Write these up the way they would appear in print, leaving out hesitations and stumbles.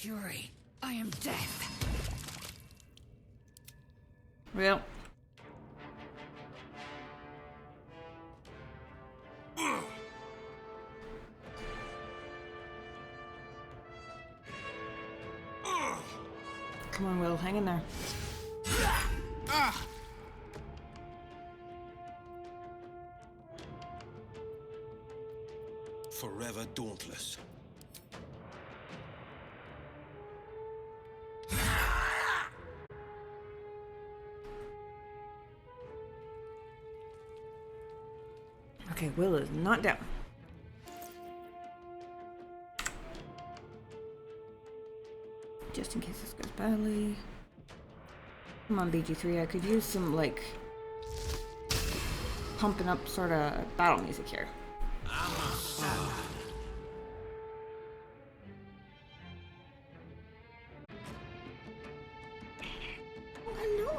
fury. I am death. Well. Come on, Will, hang in there. Forever dauntless. Okay, Will is not down. Just in case this goes badly. Come on, BG3, I could use some, like, pumping up sort of battle music here. Oh,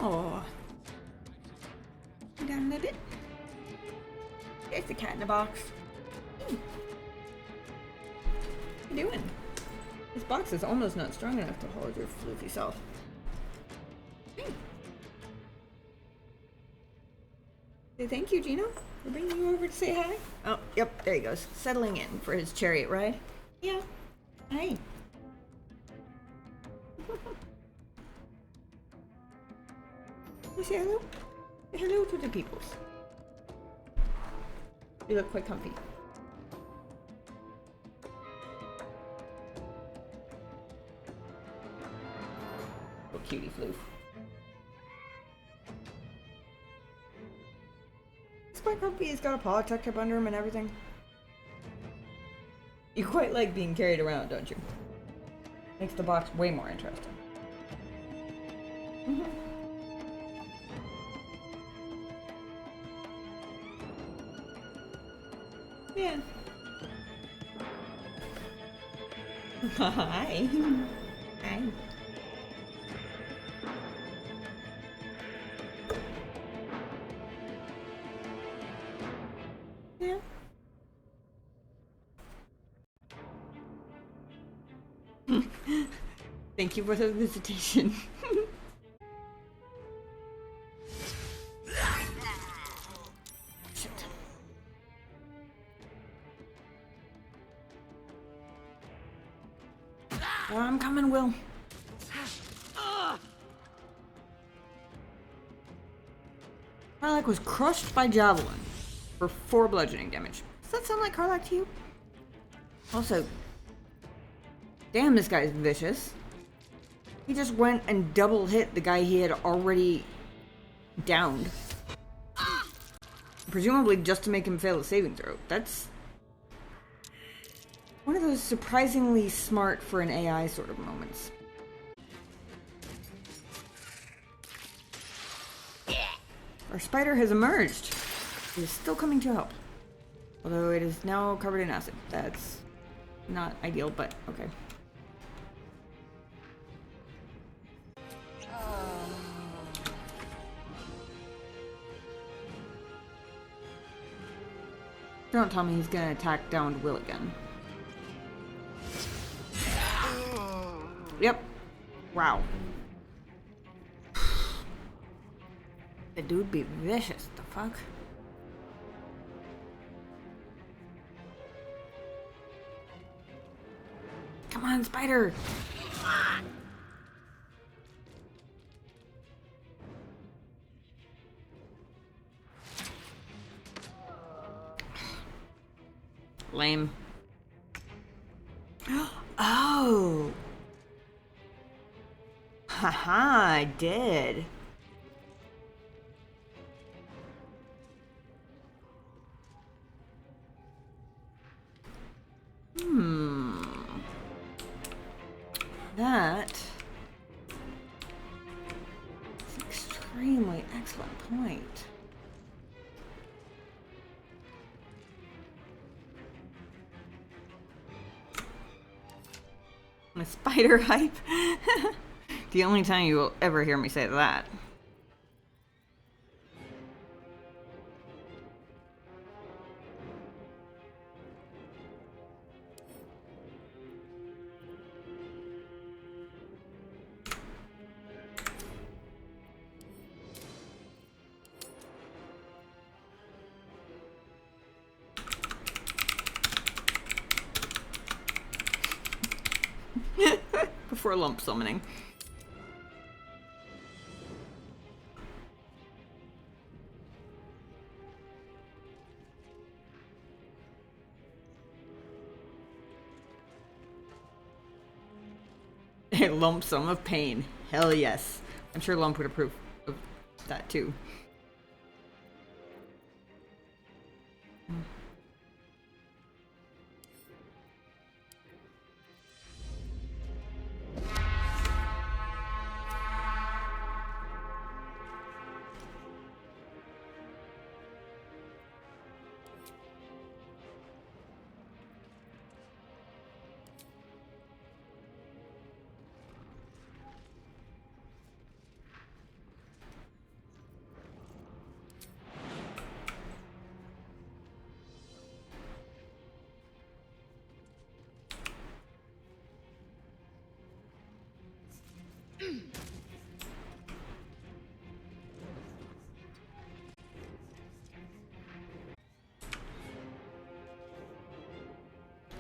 hello. You down a little bit? There's the cat in the box. What you doing? This box is almost not strong enough to hold your floofy self. Say thank you, Gino, for bringing you over to say hi. Oh, yep, there he goes. Settling in for his chariot ride. Yeah. Hi. You say hello? Say hello to the peoples. You look quite comfy. Little cutie floof. It's quite comfy. He's got a paw tucked up under him and everything. You quite like being carried around, don't you? Makes the box way more interesting. Yeah. Hi. Hi. Yeah. Thank you for the visitation. Shit. I'm coming, Will. Karlach was crushed by javelin for 4 bludgeoning damage. Does that sound like Karlach to you? Also, damn, this guy's vicious. He just went and double hit the guy he had already downed. Presumably just to make him fail a saving throw. That's one of those surprisingly smart for an AI sort of moments. Our spider has emerged. It is still coming to help. Although it is now covered in acid. That's not ideal, but okay. Don't tell me he's gonna attack downed Will again. Yep. Wow. The dude be vicious. The fuck? Come on, spider! Lame. Oh! Haha, I did. That is an extremely excellent point. A spider hype? The only time you will ever hear me say that. before lump summoning. A lump sum of pain. Hell yes. I'm sure Lump would approve of that too.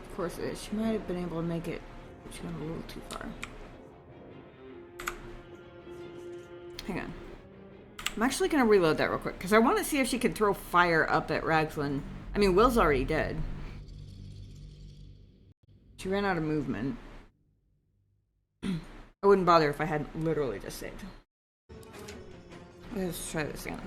Of course it is. She might have been able to make it, but she went a little too far. Hang on. I'm actually going to reload that real quick, because I want to see if she could throw fire up at Raglan. I mean, Will's already dead. She ran out of movement. I wouldn't bother if I had literally just saved. Let's try this again.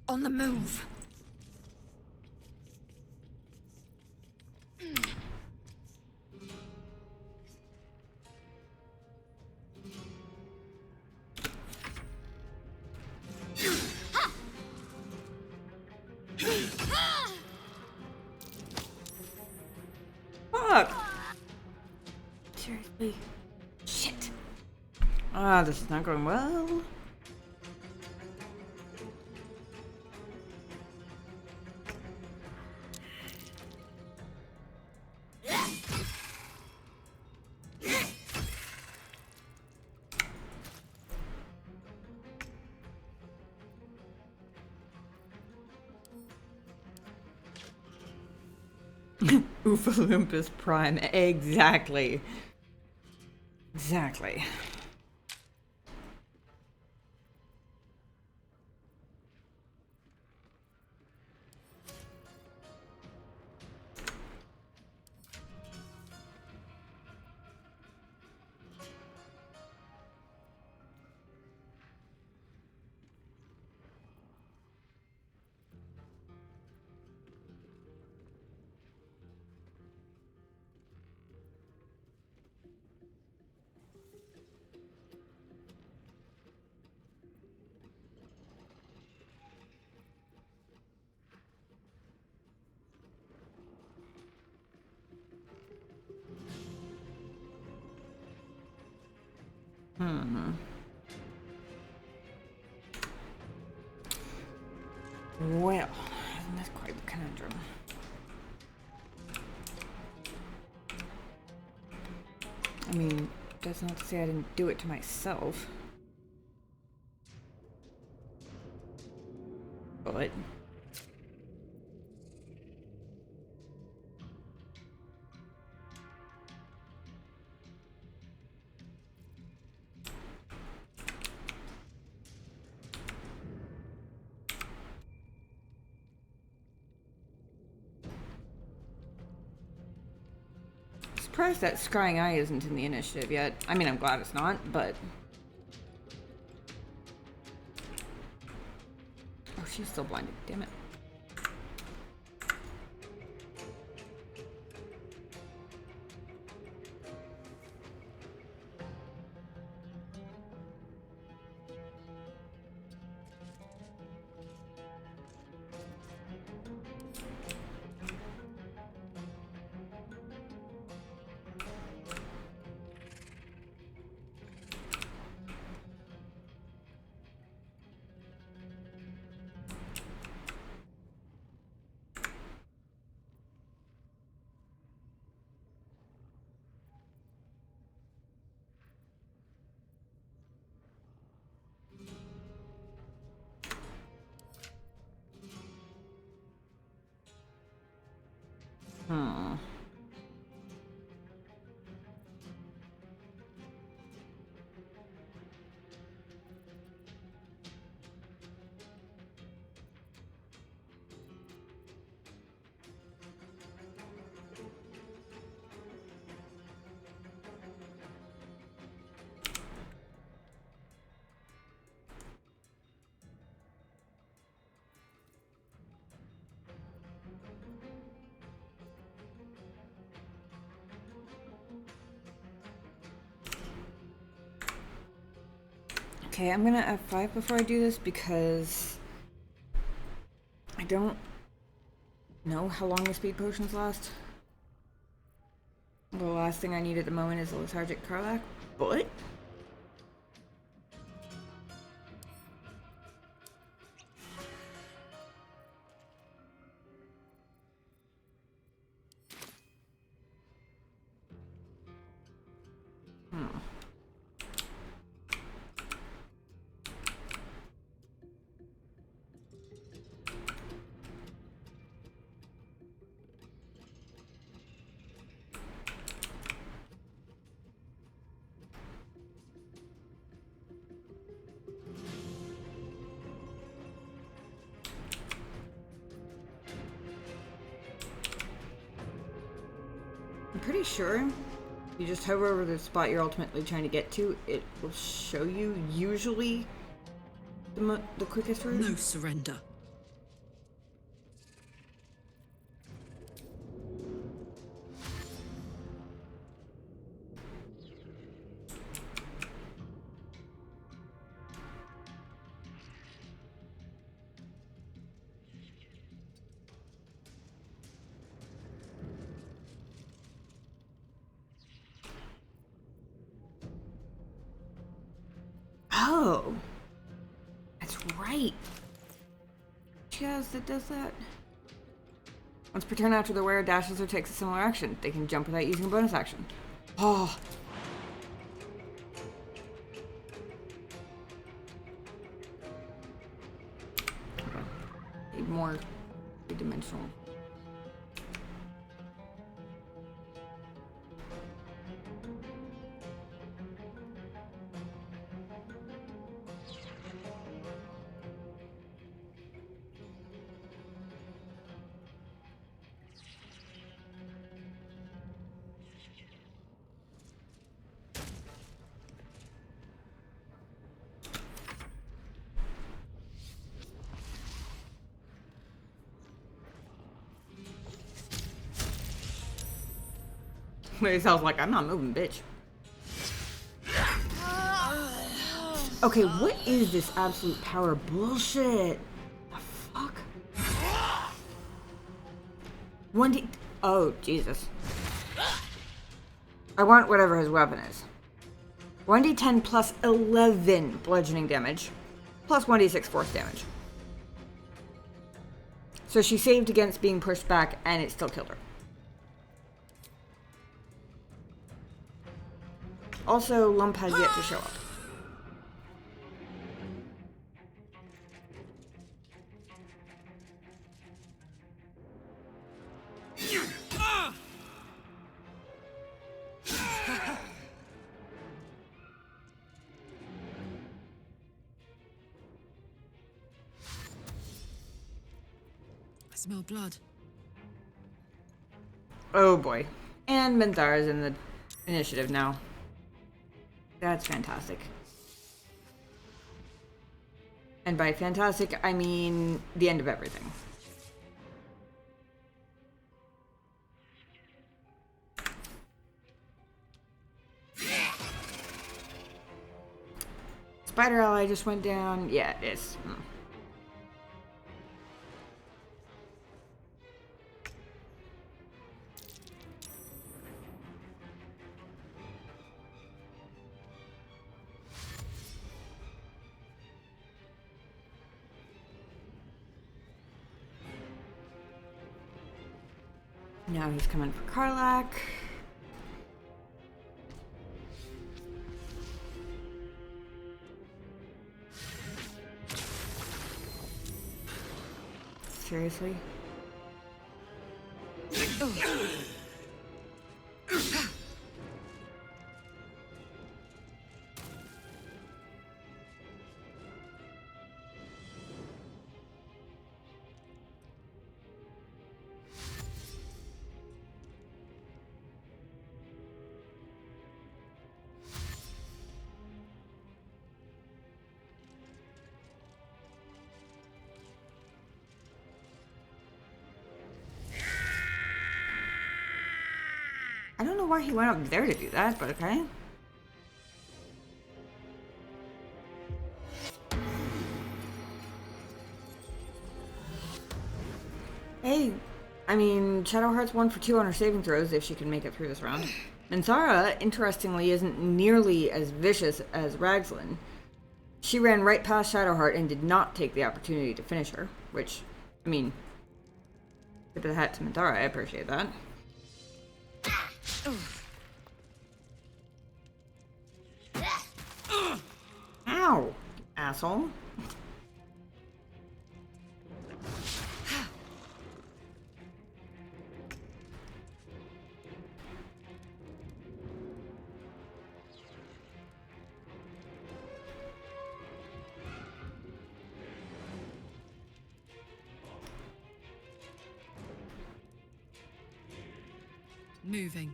On the move. Fuck! Seriously? Shit. Ah, this is not going well. Oof, Olympus Prime. Exactly. Exactly. Well, that's quite the conundrum. I mean, that's not to say I didn't do it to myself. But... surprised that Scrying Eye isn't in the initiative yet. I mean, I'm glad it's not, but... Oh, she's still blinded. Damn it. Hmm. Okay, I'm gonna F5 before I do this because I don't know how long the speed potions last. The last thing I need at the moment is a lethargic Karlach, but I'm pretty sure you just hover over the spot you're ultimately trying to get to, it will show you usually the quickest route. No surrender. Oh, that's right. Chaz that does that. Once per turn after the wearer dashes or takes a similar action, they can jump without using a bonus action. Oh. Need more three-dimensional. It sounds like I'm not moving, bitch. Okay, what is this absolute power bullshit? The fuck? 1d. Oh, Jesus. I want whatever his weapon is. 1d10 plus 11 bludgeoning damage, plus 1d6 force damage. So she saved against being pushed back, and it still killed her. Also, Lump has yet to show up. I smell blood. Oh boy. And Minthara's in the initiative now. That's fantastic. And by fantastic, I mean the end of everything. Spider ally just went down. Yeah, it is. Now he's coming for Karlach. Seriously? I don't know why he went up there to do that, but okay. Hey, I mean, Shadowheart's 1 for 2 on her saving throws if she can make it through this round. Minthara, interestingly, isn't nearly as vicious as Ragzlin. She ran right past Shadowheart and did not take the opportunity to finish her, which, I mean, tip of the hat to Minthara, I appreciate that. Ow, asshole. Moving.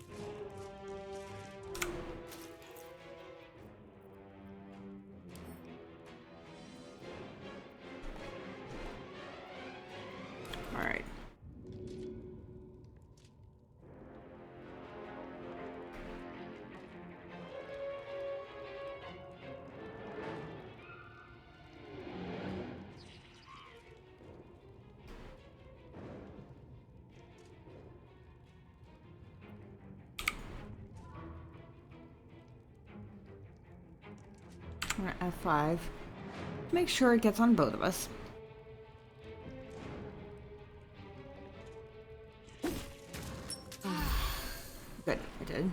All right. We're at F5. Make sure it gets on both of us. Good, I did.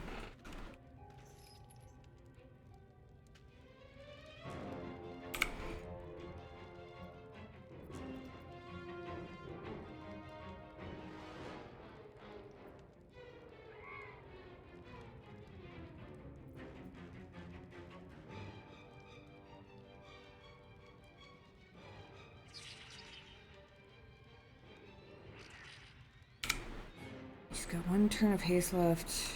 She's got 1 turn of haste left.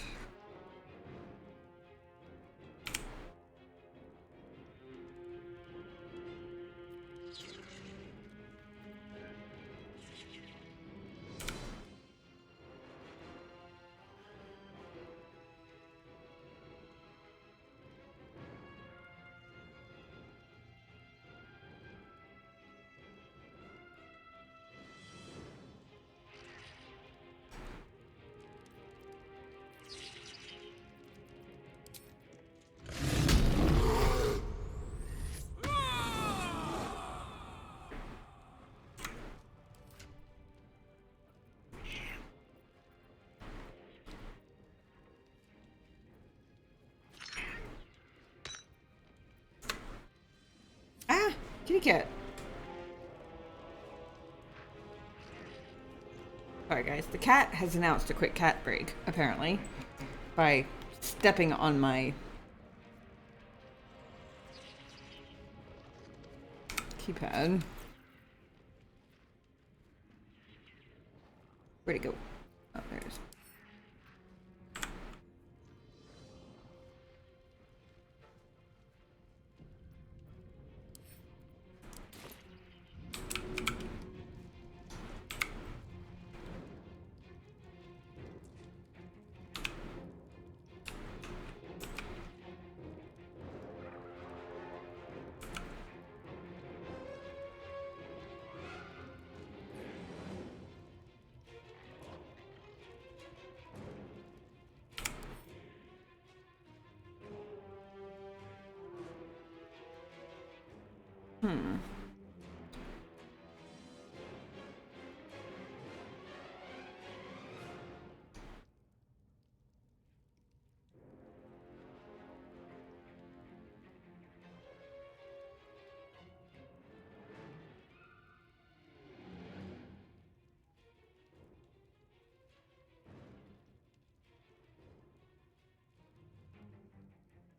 Ah, kitty cat. Sorry guys, the cat has announced a quick cat break, apparently, by stepping on my keypad. Where'd it go? Oh, there it is.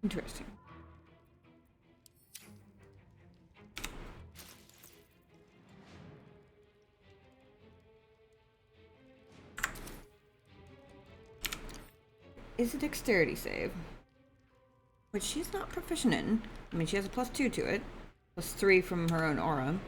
Interesting. Is a dexterity save, which she's not proficient in. I mean, she has a +2 to it, +3 from her own aura.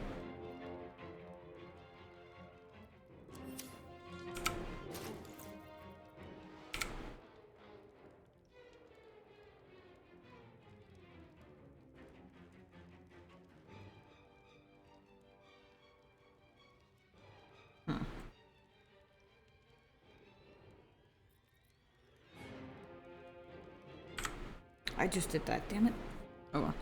I just did that, damn it. Oh well.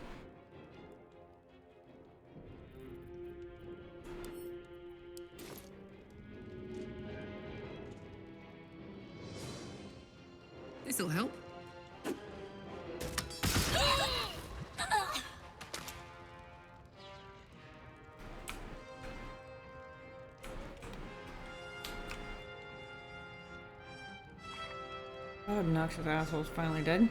This'll help. Oh, obnoxious asshole's finally dead.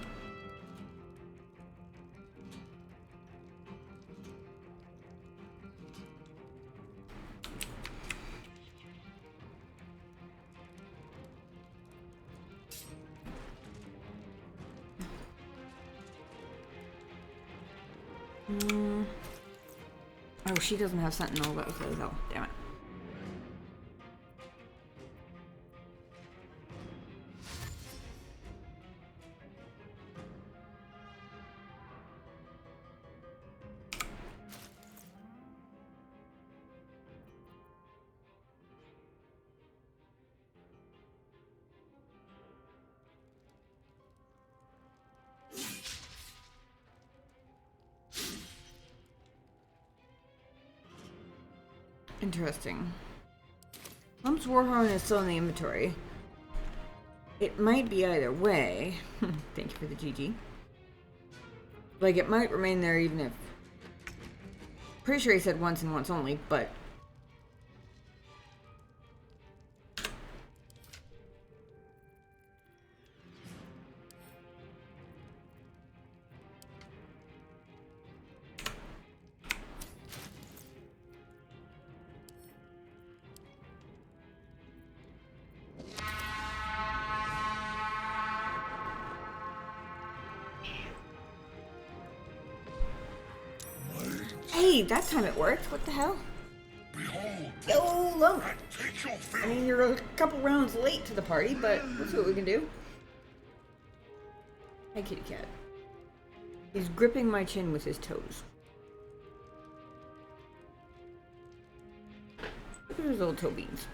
Oh, she doesn't have Sentinel, that was oh, damn it. Interesting. Lump's Warhorn is still in the inventory. It might be either way. Thank you for the GG. Like, it might remain there even if... Pretty sure he said once and once only, but... Hey, that time it worked. What the hell? Behold, Yo, Lump! take your I fill. mean, you're a couple rounds late to the party, but we'll see what we can do. Hey, kitty cat. He's gripping my chin with his toes. Look at his little toe beans.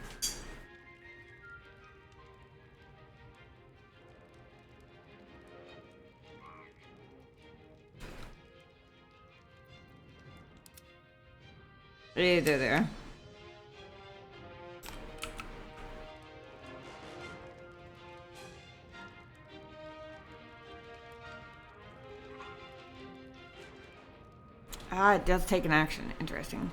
Hey, there. Ah, it does take an action. Interesting.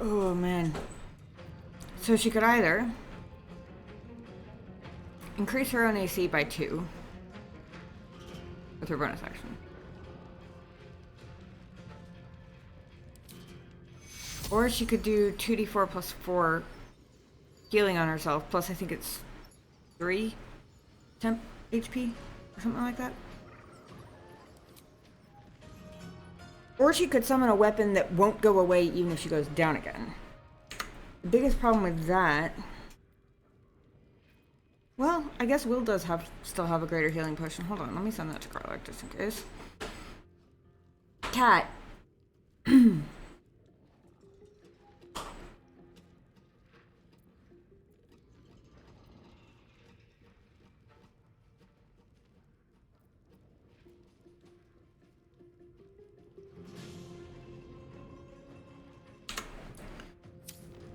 Oh man. So she could either increase her own AC by 2 with her bonus action. Or she could do 2d4 plus 4 healing on herself, plus I think it's 3 temp HP or something like that. Or she could summon a weapon that won't go away even if she goes down again. The biggest problem with that... Well, I guess Will does still have a greater healing potion. Hold on, let me send that to Karlach just in case. Cat.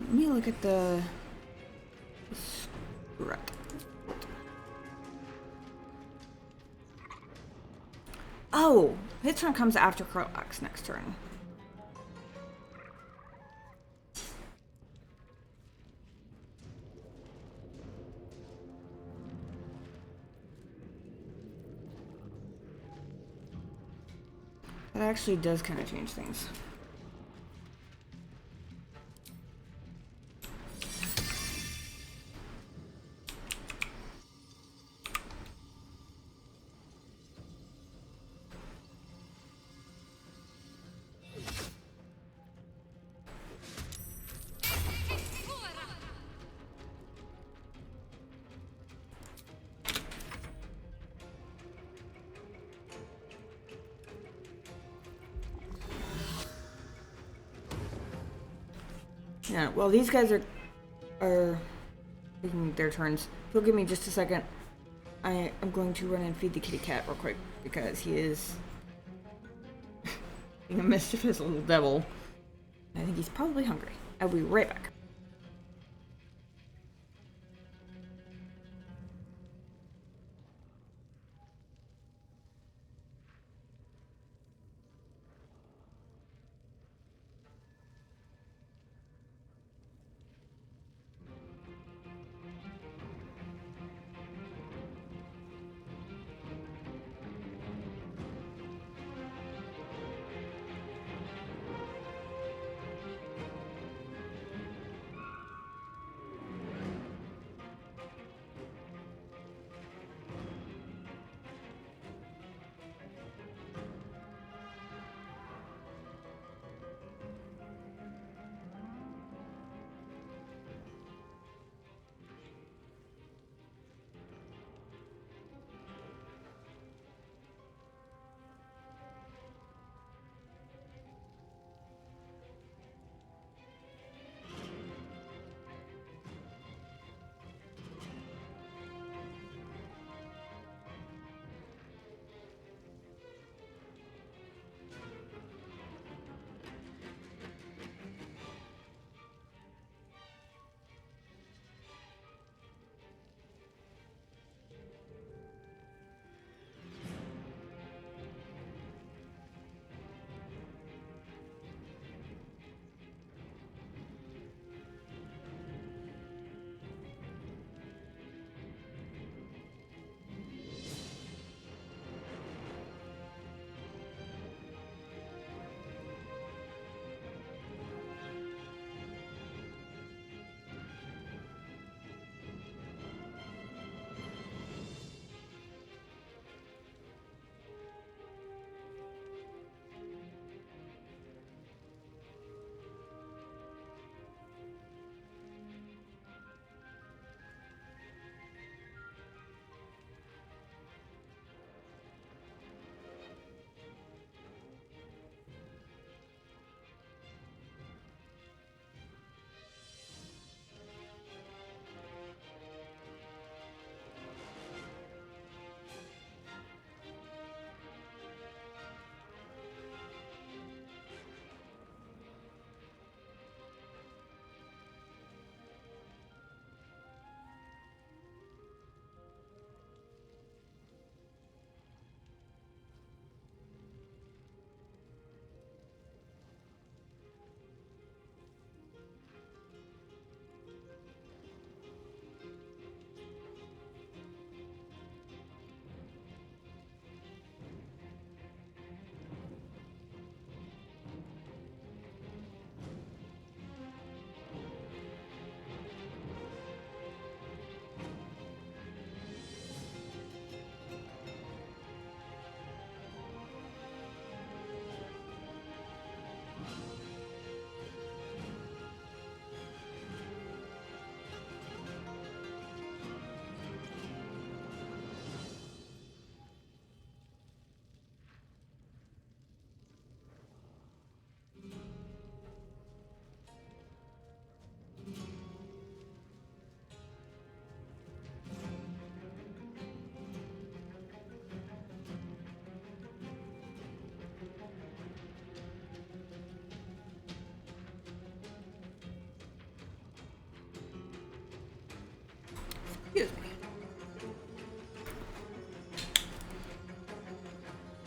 Let me look at the... Right. Oh! His turn comes after Karlach's next turn. That actually does kind of change things. Yeah, well, these guys are taking their turns. If you'll give me just a second, I am going to run and feed the kitty cat real quick because he is being a mischievous little devil. I think he's probably hungry. I'll be right back.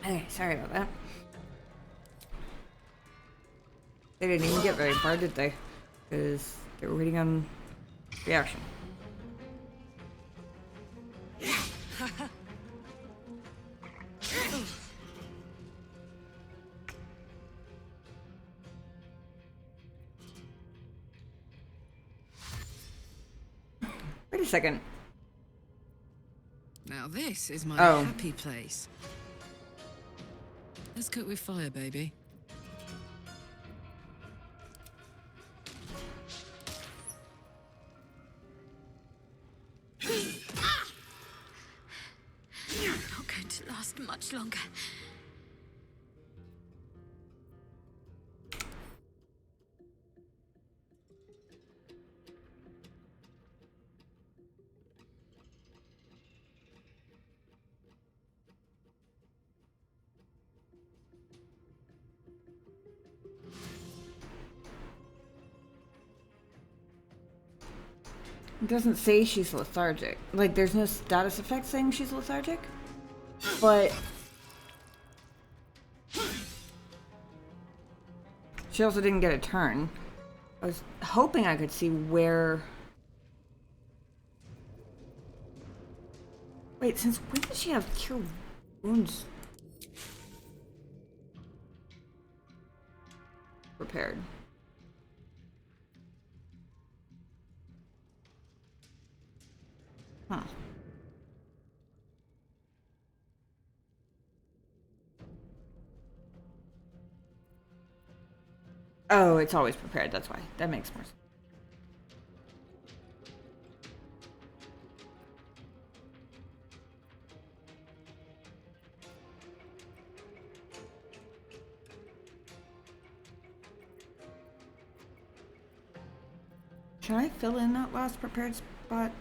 Hey, sorry about that. They didn't even get very far, did they? Because they were waiting on reaction. Wait a second. Now this is my Oh. happy place. Let's cook with fire, baby. Not going to last much longer. It doesn't say she's lethargic. Like, there's no status effect saying she's lethargic. But she also didn't get a turn. I was hoping I could see where... Wait, since when did she have cure wounds prepared? Huh. Oh, it's always prepared, that's why. That makes more sense. Should I fill in that last prepared spot?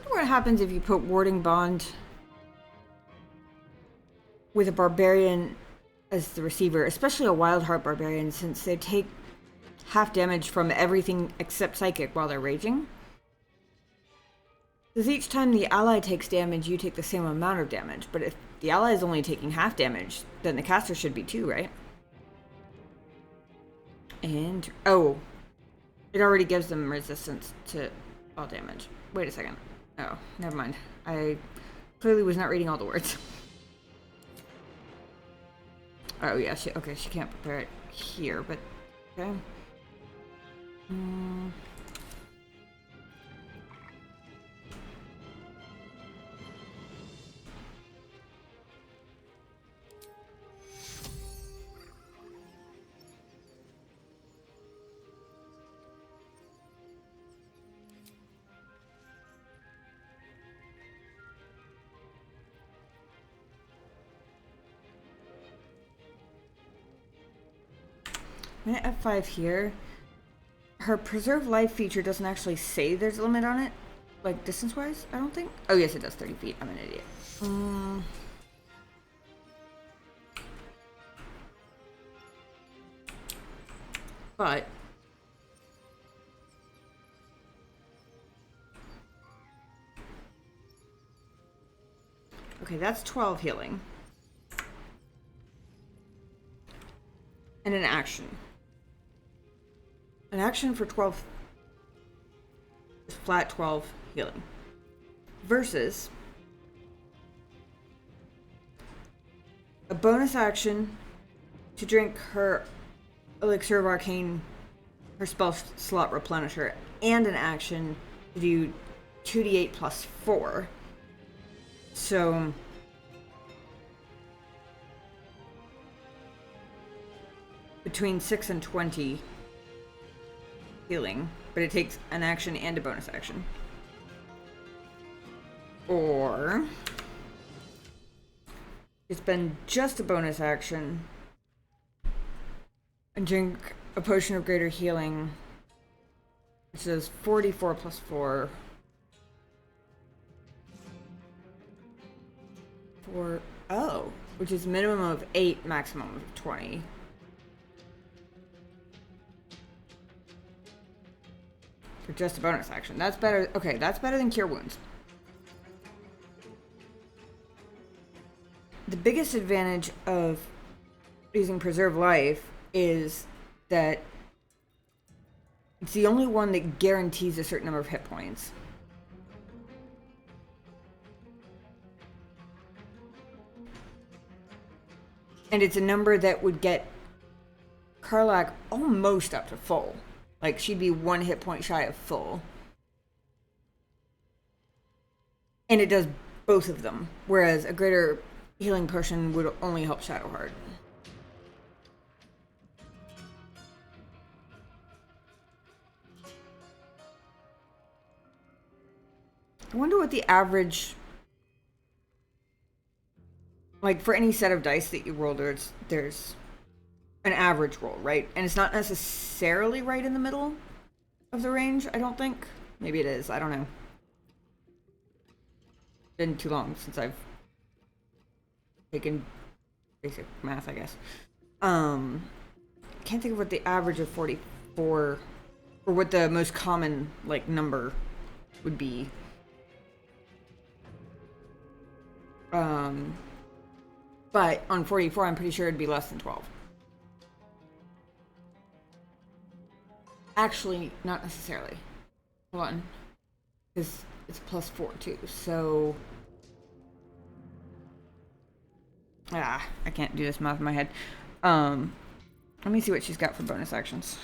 What happens if you put Warding Bond with a barbarian as the receiver, especially a Wild Heart barbarian, since they take half damage from everything except psychic while they're raging? Because each time the ally takes damage, you take the same amount of damage, but if the ally is only taking half damage, then the caster should be too, right? And, oh, it already gives them resistance to all damage. Wait a second. Oh, never mind. I clearly was not reading all the words. Oh yeah, she can't prepare it here, but okay. I'm at F5 here. Her preserve life feature doesn't actually say there's a limit on it, like distance-wise, I don't think. Oh yes, it does, 30 feet. I'm an idiot. But okay, that's 12 healing. and an action. An action for 12 is flat 12 healing. Versus a bonus action to drink her Elixir of Arcane, her spell slot replenisher, and an action to do 2d8 plus 4. So between 6 and 20 healing, but it takes an action and a bonus action. Or you spend just a bonus action and drink a potion of greater healing, which is 44 plus 4. Which is minimum of 8, maximum of 20. For just a bonus action. That's better. Okay, that's better than Cure Wounds. The biggest advantage of using Preserve Life is that it's the only one that guarantees a certain number of hit points. And it's a number that would get Karlach almost up to full. Like, she'd be 1 hit point shy of full. And it does both of them. Whereas a greater healing potion would only help Shadowheart. I wonder what the average... Like, for any set of dice that you roll, there's an average roll, right? And it's not necessarily right in the middle of the range, I don't think. Maybe it is, I don't know. Been too long since I've taken basic math, I guess. Can't think of what the average of 44, or what the most common, like, number would be. But on 44, I'm pretty sure it'd be less than 12. Actually, not necessarily. Hold on. Because it's plus 4 too, so... I can't do this math in my head. Let me see what she's got for bonus actions.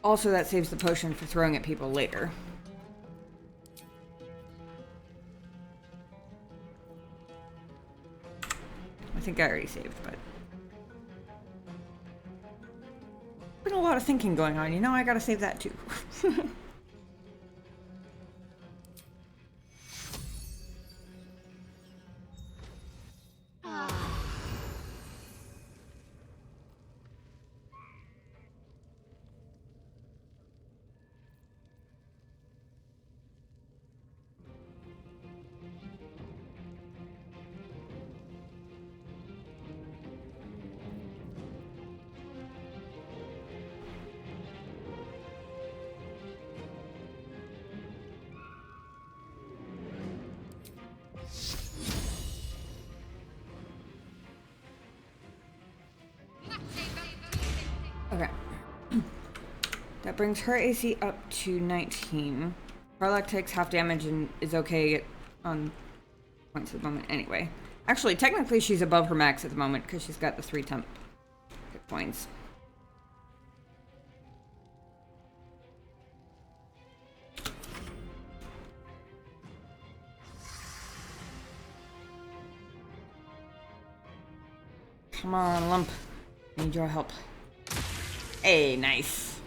Also, that saves the potion for throwing at people later. I think I already saved, but... Been a lot of thinking going on, you know, I gotta save that too. Okay. That brings her AC up to 19. Karlach takes half damage and is okay on points at the moment anyway. Actually, technically she's above her max at the moment because she's got the 3 temp hit points. Come on, Lump. Need your help. Hey, nice.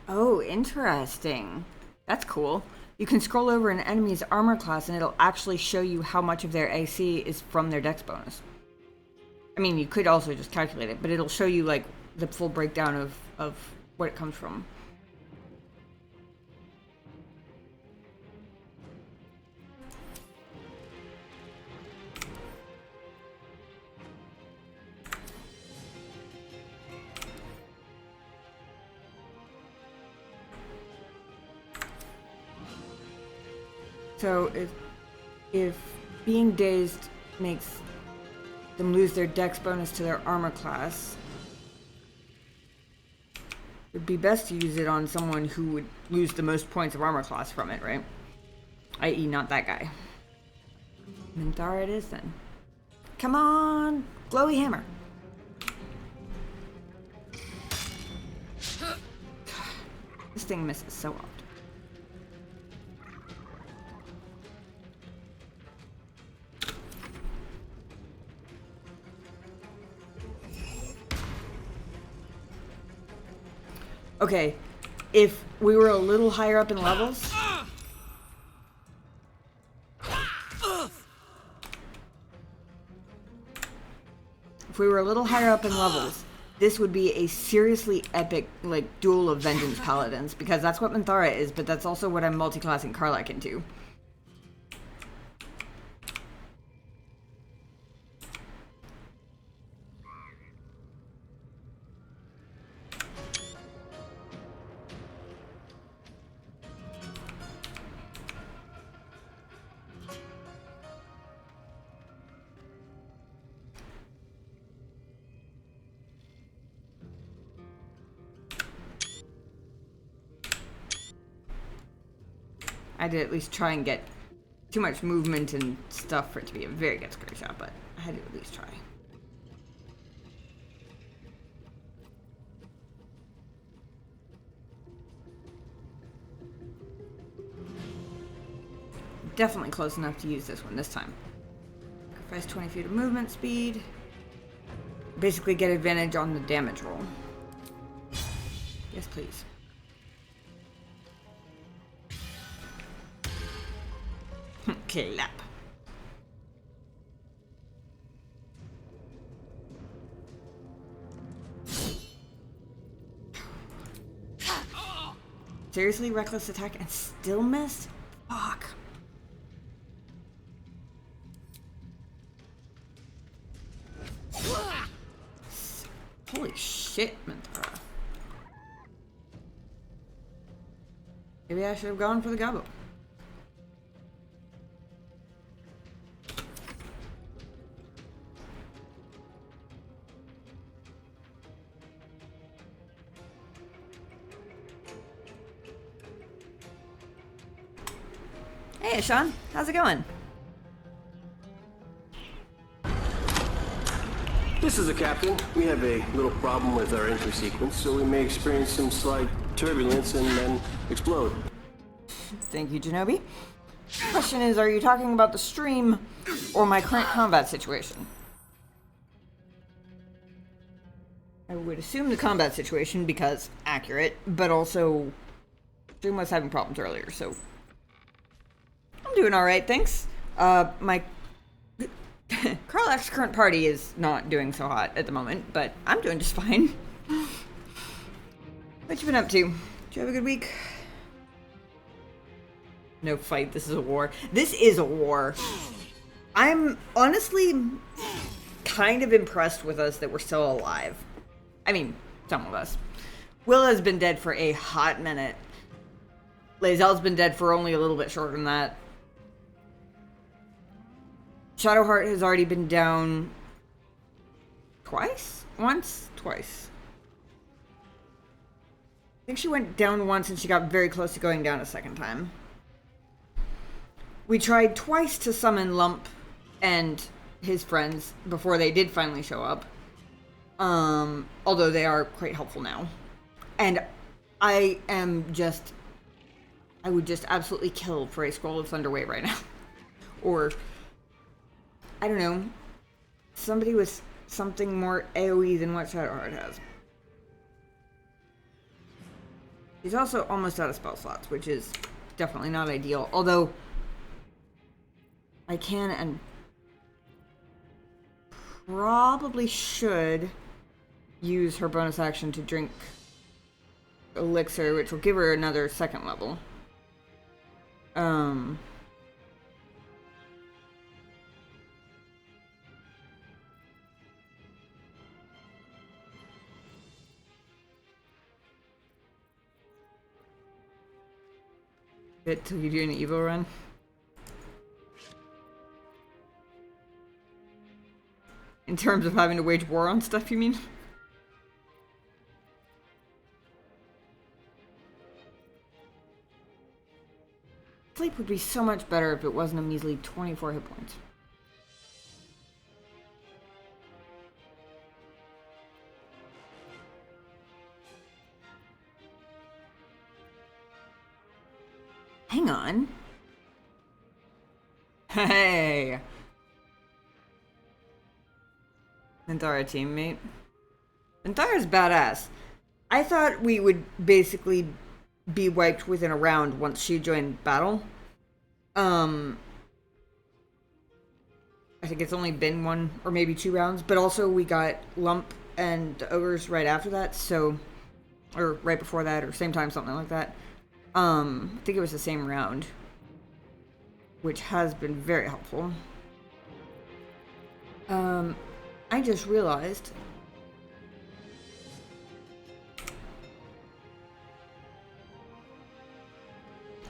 Oh, interesting. That's cool. You can scroll over an enemy's armor class and it'll actually show you how much of their AC is from their dex bonus. I mean, you could also just calculate it, but it'll show you, like, the full breakdown of what it comes from. So if being dazed makes them lose their dex bonus to their armor class, it'd be best to use it on someone who would lose the most points of armor class from it, right? I.e. not that guy. Minthara it is then. Come on! Glowy hammer! This thing misses so often. Okay, if we were a little higher up in levels... If we were a little higher up in levels, this would be a seriously epic, like, duel of vengeance paladins, because that's what Minthara is, but that's also what I'm multi-classing Karlach into. I did at least try and get too much movement and stuff for it to be a very good square shot, but I had to at least try. Definitely close enough to use this one this time. Sacrifice 20 feet of movement speed. Basically get advantage on the damage roll. Yes, please. Clap. Seriously, reckless attack and still missed? Fuck. Holy shit, Minthara. Maybe I should have gone for the Goblin. Hey, Sean. How's it going? This is the captain. We have a little problem with our entry sequence, so we may experience some slight turbulence and then explode. Thank you, Genobi. Question is, are you talking about the stream or my current combat situation? I would assume the combat situation because accurate, but also stream was having problems earlier, so I'm doing all right, thanks. My Karlach's current party is not doing so hot at the moment, but I'm doing just fine. What you been up to? Did you have a good week? No fight, this is a war. This is a war. I'm honestly kind of impressed with us that we're still alive. I mean, some of us. Will has been dead for a hot minute. Lae'zel's been dead for only a little bit shorter than that. Shadowheart has already been down twice? Once? Twice. I think she went down once and she got very close to going down a second time. We tried twice to summon Lump, and his friends before they did finally show up. Although they are quite helpful now. And I would just absolutely kill for a Scroll of Thunderwave right now. Or, I don't know, somebody with something more AoE than what Shadowheart has. He's also almost out of spell slots, which is definitely not ideal. Although, I can and probably should use her bonus action to drink elixir, which will give her another second level. Till you do an Evo run. In terms of having to wage war on stuff, you mean? Sleep would be so much better if it wasn't a measly 24 hit points. Hang on. Hey! Anthara teammate. Anthara's badass. I thought we would basically be wiped within a round once she joined battle. I think it's only been 1 or maybe 2 rounds, but also we got Lump and the Ogres right after that, so... Or right before that, or same time, something like that. I think it was the same round, which has been very helpful. I just realized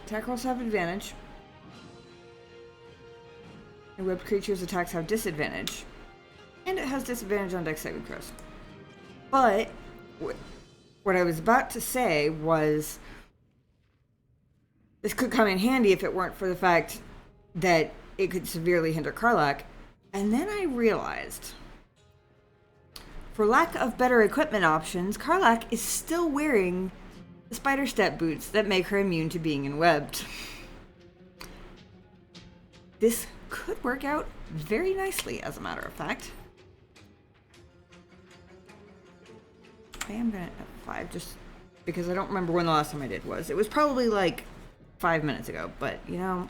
attack rolls have advantage, and webbed creatures' attacks have disadvantage, and it has disadvantage on dex saving throws. But what I was about to say was, this could come in handy if it weren't for the fact that it could severely hinder Karlach. And then I realized, for lack of better equipment options, Karlach is still wearing the spider step boots that make her immune to being enwebbed. This could work out very nicely, as a matter of fact. I am gonna F5 just because I don't remember when the last time I did was. It was probably like 5 minutes ago, but you know,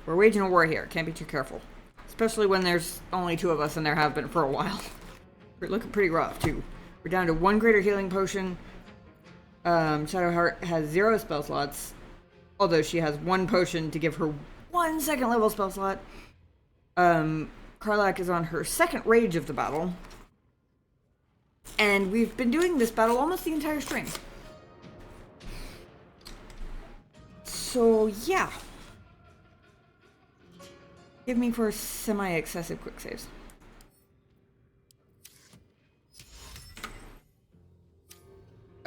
we're waging a war here. Can't be too careful. Especially when there's only 2 of us and there have been for a while. We're looking pretty rough, too. We're down to 1 greater healing potion. Shadowheart has 0 spell slots. Although she has 1 potion to give her 1 second level spell slot. Karlach is on her 2nd rage of the battle. And we've been doing this battle almost the entire stream. So, yeah. Give me for semi-excessive quick saves.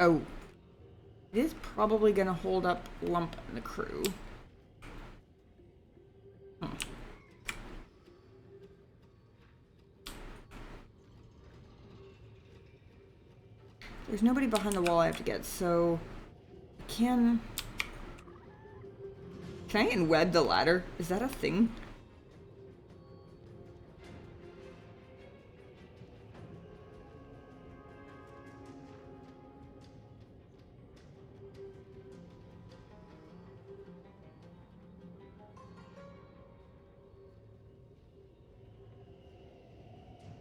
Oh. It is probably gonna hold up Lump and the crew. There's nobody behind the wall I have to get, so Can I enweb the ladder? Is that a thing?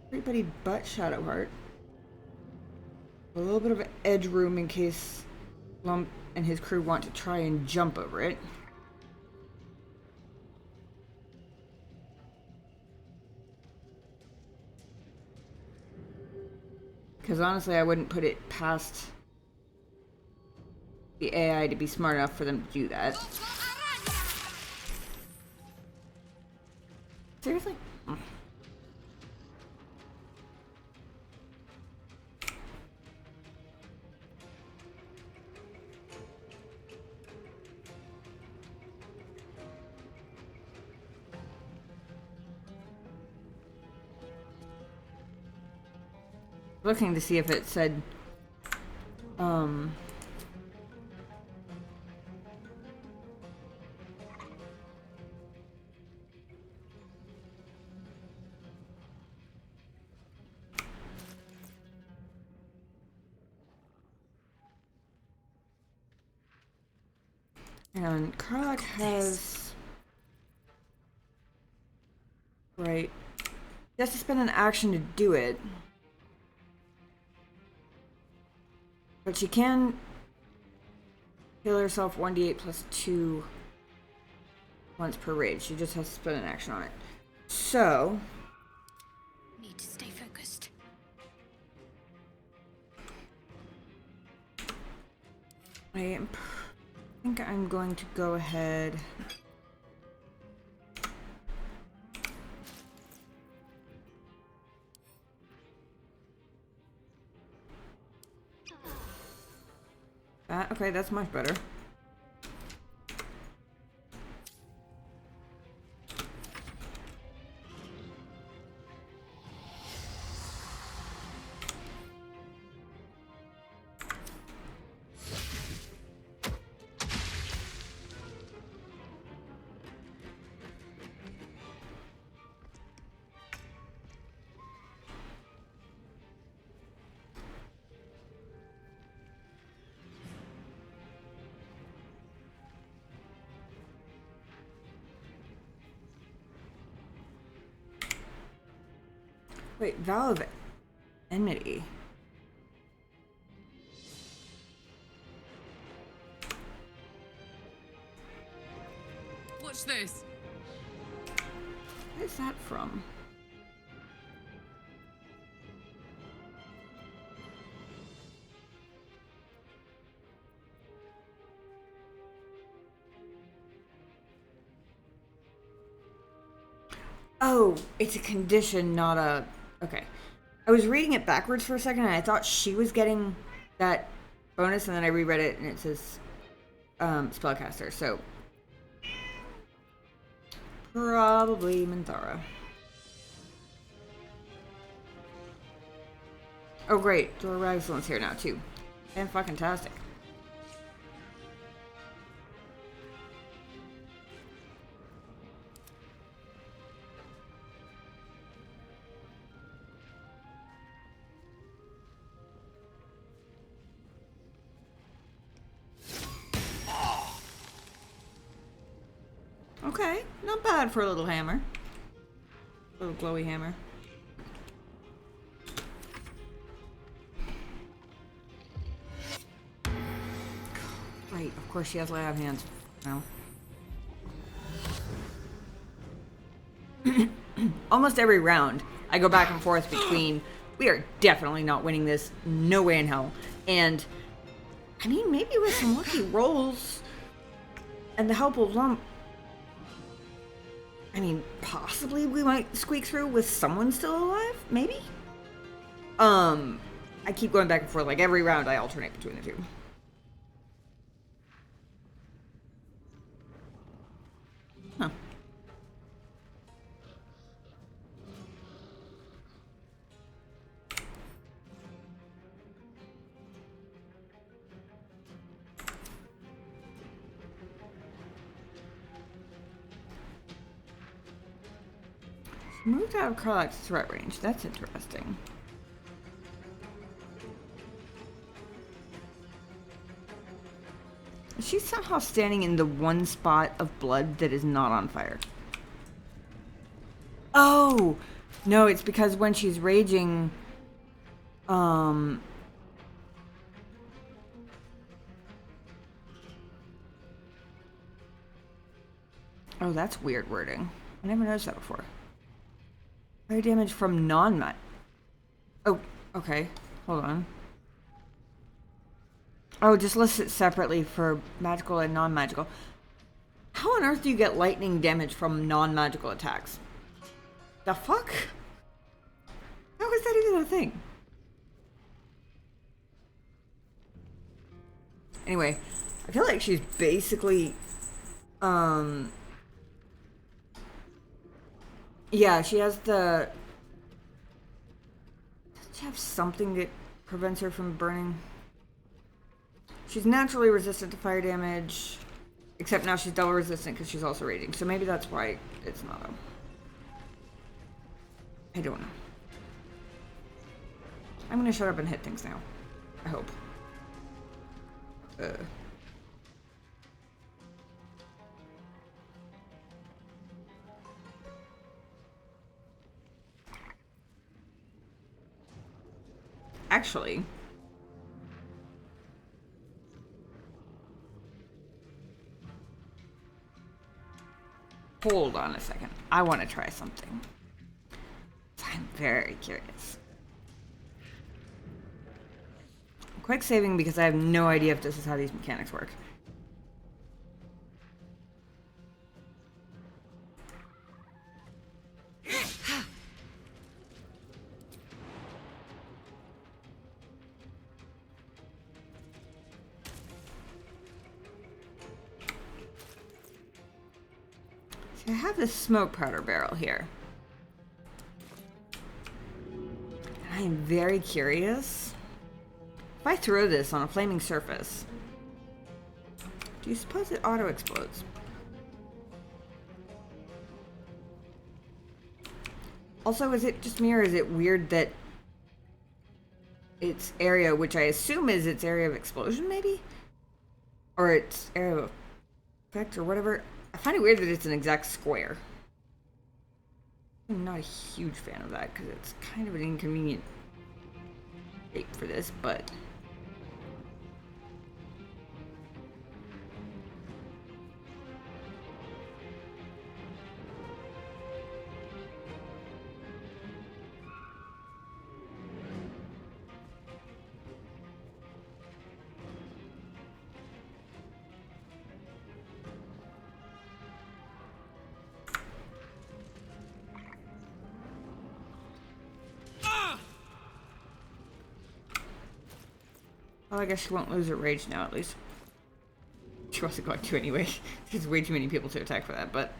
Everybody but Shadowheart. A little bit of edge room in case Lump and his crew want to try and jump over it. Because honestly, I wouldn't put it past the AI to be smart enough for them to do that. Seriously? looking to see if it said, and Karlach has... Right. She has to spend an action to do it. But she can heal herself 1d8 plus 2 once per raid. She just has to spend an action on it. So... Need to stay focused. I think I'm going to go ahead... okay, that's much better. Wait, Vow of Enmity. Watch this. Where is that from? Oh, it's a condition, not a... Okay. I was reading it backwards for a second and I thought she was getting that bonus and then I reread it and it says spellcaster, so... Probably Minthara. Oh great, Dora Ragzlin's here now too. And fucking tastic. Okay, not bad for a little hammer. Little glowy hammer. Right, of course she has lay on hands. No. Almost every round, I go back and forth between, we are definitely not winning this, no way in hell. And, I mean, maybe with some lucky rolls and the help of Lump, I mean, possibly we might squeak through with someone still alive? Maybe? I keep going back and forth. Like, every round I alternate between the two. Huh. Moved out of Karlach's threat range. That's interesting. She's somehow standing in the one spot of blood that is not on fire. Oh! No, it's because when she's raging... Oh, that's weird wording. I never noticed that before. Fire damage from non-mat. Oh, okay. Hold on. Oh, just list it separately for magical and non-magical. How on earth do you get lightning damage from non-magical attacks? The fuck? How is that even a thing? Anyway, I feel like she's basically, yeah, she has the... Does she have something that prevents her from burning? She's naturally resistant to fire damage. Except now she's double resistant because she's also raging. So maybe that's why it's not a... I don't know. I'm gonna shut up and hit things now. I hope. Actually... Hold on a second. I want to try something. I'm very curious. Quick saving because I have no idea if this is how these mechanics work. I have this smoke powder barrel here. I am very curious. If I throw this on a flaming surface, do you suppose it auto explodes? Also, is it just me or is it weird that its area, which I assume is its area of explosion maybe? Or its area of effect or whatever. I find it weird that it's an exact square. I'm not a huge fan of that because it's kind of an inconvenient shape for this, but... Well, I guess she won't lose her rage now, at least. She wasn't going to anyway. There's way too many people to attack for that, but...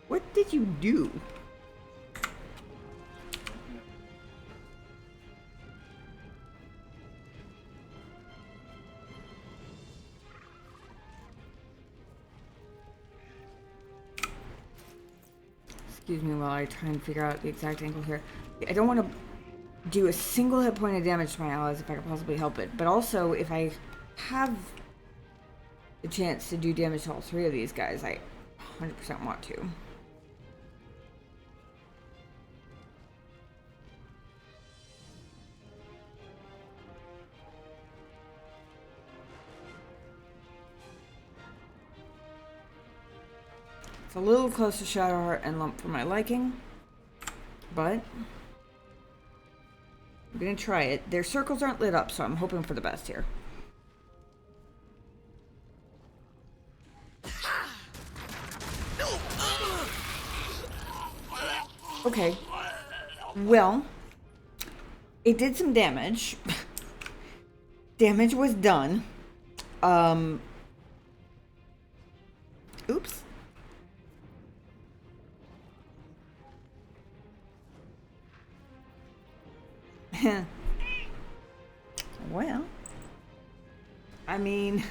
What did you do? Excuse me while I try and figure out the exact angle here. I don't want to do a single hit point of damage to my allies if I could possibly help it, but also if I have the chance to do damage to all three of these guys, I 100% want to. It's a little close to Shadowheart and Lump for my liking, but I'm gonna try it. Their circles aren't lit up, so I'm hoping for the best here. Okay. Well, it did some damage. Damage was done. Oops. Well, I mean,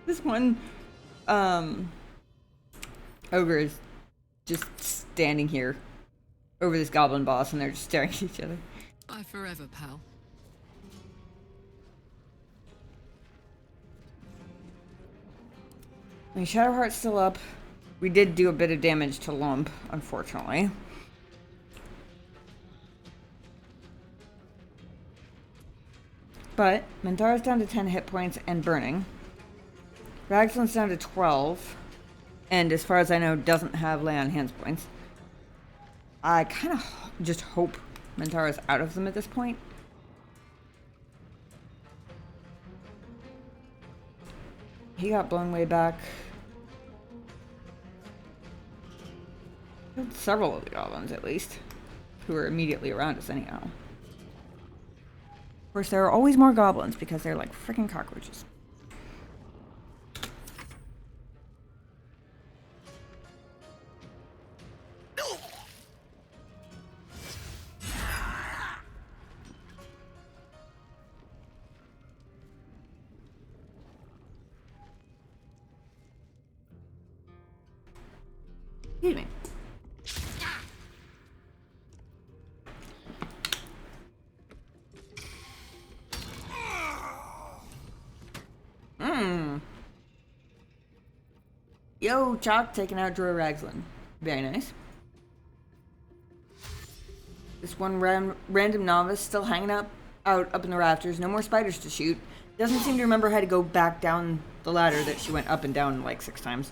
this one ogre is just standing here over this goblin boss and they're just staring at each other. Bye forever, pal. I mean, Shadowheart's still up. We did do a bit of damage to Lump, unfortunately. But Minthara's down to 10 hit points and burning. Ragzlin's down to 12. And as far as I know, doesn't have lay on hands points. I kind of just hope Minthara's out of them at this point. He got blown way back. Killed several of the goblins, at least, who are immediately around us anyhow. Of course, there are always more goblins because they're like freaking cockroaches. Excuse me. Yo, Chalk taking out Drow Ragzlin. Very nice. This one random novice still hanging out up in the rafters. No more spiders to shoot. Doesn't seem to remember how to go back down the ladder that she went up and down like 6 times.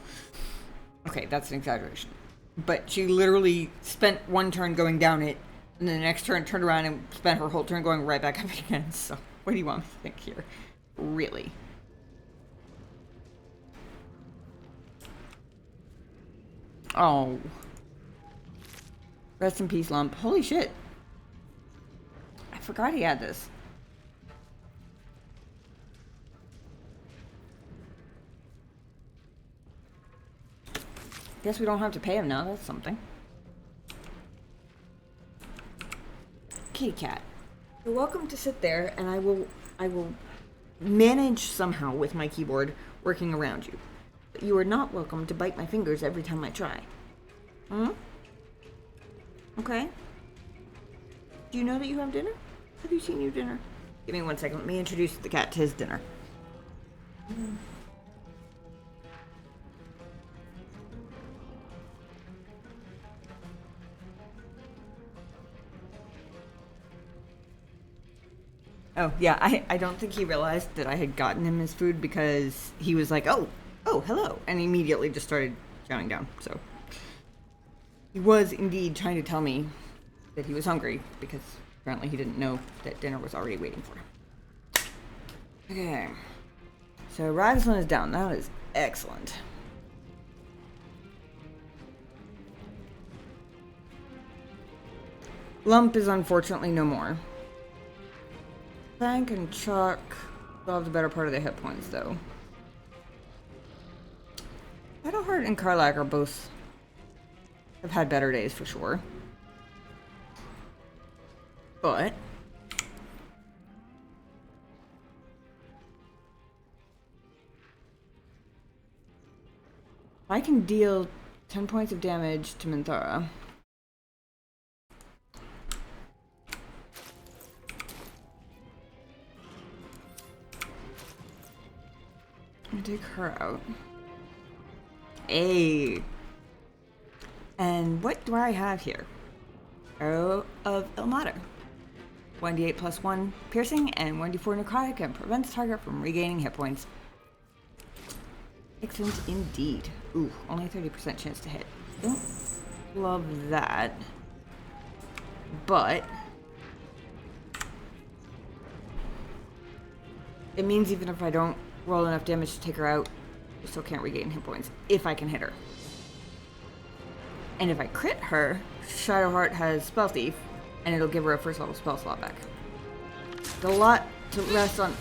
Okay, that's an exaggeration. But she literally spent one turn going down it, and then the next turn turned around and spent her whole turn going right back up again. So, what do you want me to think here? Really? Oh. Rest in peace, Lump. Holy shit. I forgot he had this. Guess we don't have to pay him now. That's something. Kitty cat. You're welcome to sit there, and I will manage somehow with my keyboard working around you. But you are not welcome to bite my fingers every time I try. Hmm? Okay. Do you know that you have dinner? Have you seen your dinner? Give me 1 second. Let me introduce the cat to his dinner. Oh, yeah, I don't think he realized that I had gotten him his food because he was like, oh, hello, and he immediately just started chowing down, so. He was indeed trying to tell me that he was hungry because apparently he didn't know that dinner was already waiting for him. Okay. So Ragzlin is down. That is excellent. Lump is unfortunately no more. Plank and Chuck still have the better part of their hit points, though. Shadowheart and Karlach are both have had better days for sure. But I can deal 10 points of damage to Minthara. I'm gonna take her out. Hey. And what do I have here? Arrow of Ilmater. 1d8 plus 1 piercing and 1d4 necrotic and prevents target from regaining hit points. Excellent indeed. Ooh, only 30% chance to hit. Don't love that. But it means even if I don't roll enough damage to take her out, I still can't regain hit points if I can hit her. And if I crit her, Shadowheart has Spell Thief, and it'll give her a first level spell slot back. It's a lot to rest on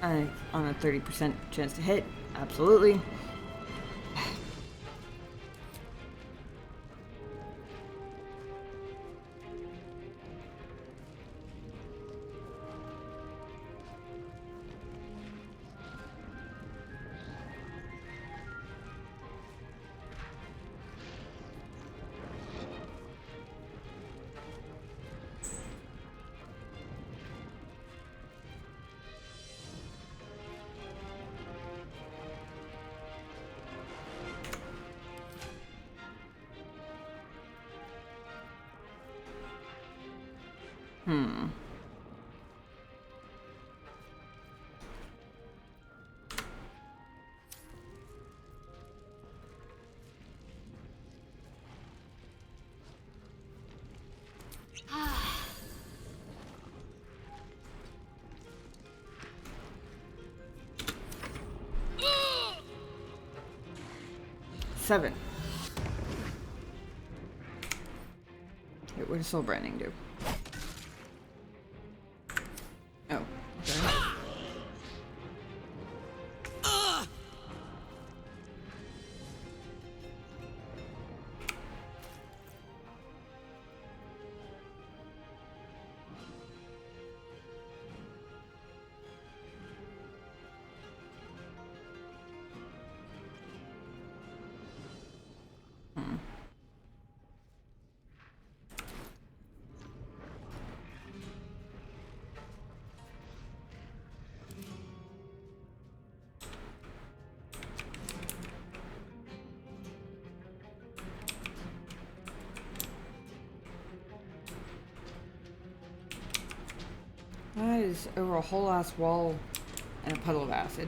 a 30% chance to hit. Absolutely. Seven. Wait, what does soul branding do? Oh, okay. That is over a whole ass wall and a puddle of acid.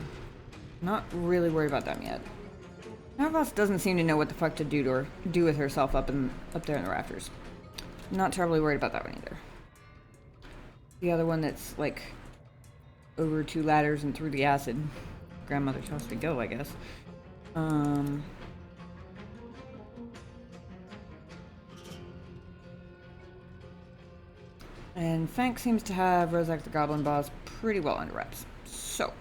Not really worried about them yet. Navas doesn't seem to know what the fuck to do with herself up there in the rafters. Not terribly worried about that one either. The other one that's like over 2 ladders and through the acid. Grandmother's house we go, I guess. And Fank seems to have Rozak the Goblin boss pretty well under wraps. So.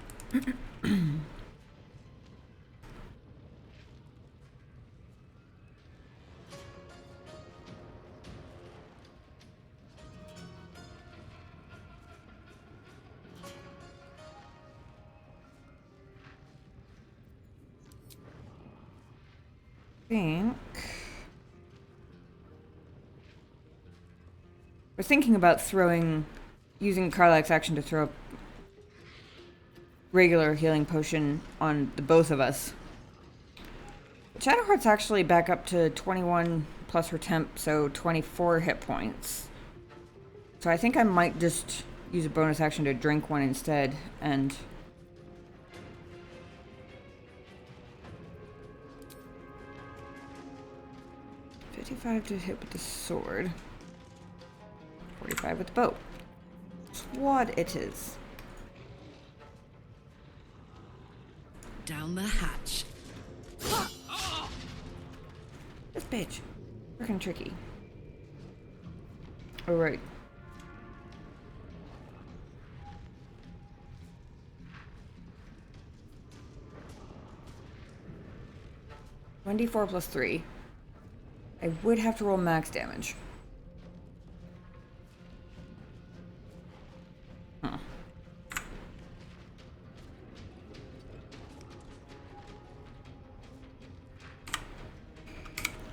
I was thinking about using Karlach's action to throw a regular healing potion on the both of us. Shadowheart's actually back up to 21 plus her temp, so 24 hit points. So I think I might just use a bonus action to drink one instead, and... $55 to hit with the sword. 45 with the bow. Swad it is. Down the hatch. This bitch. Freaking tricky. Alright. $1d4 plus 3. I would have to roll max damage. Huh.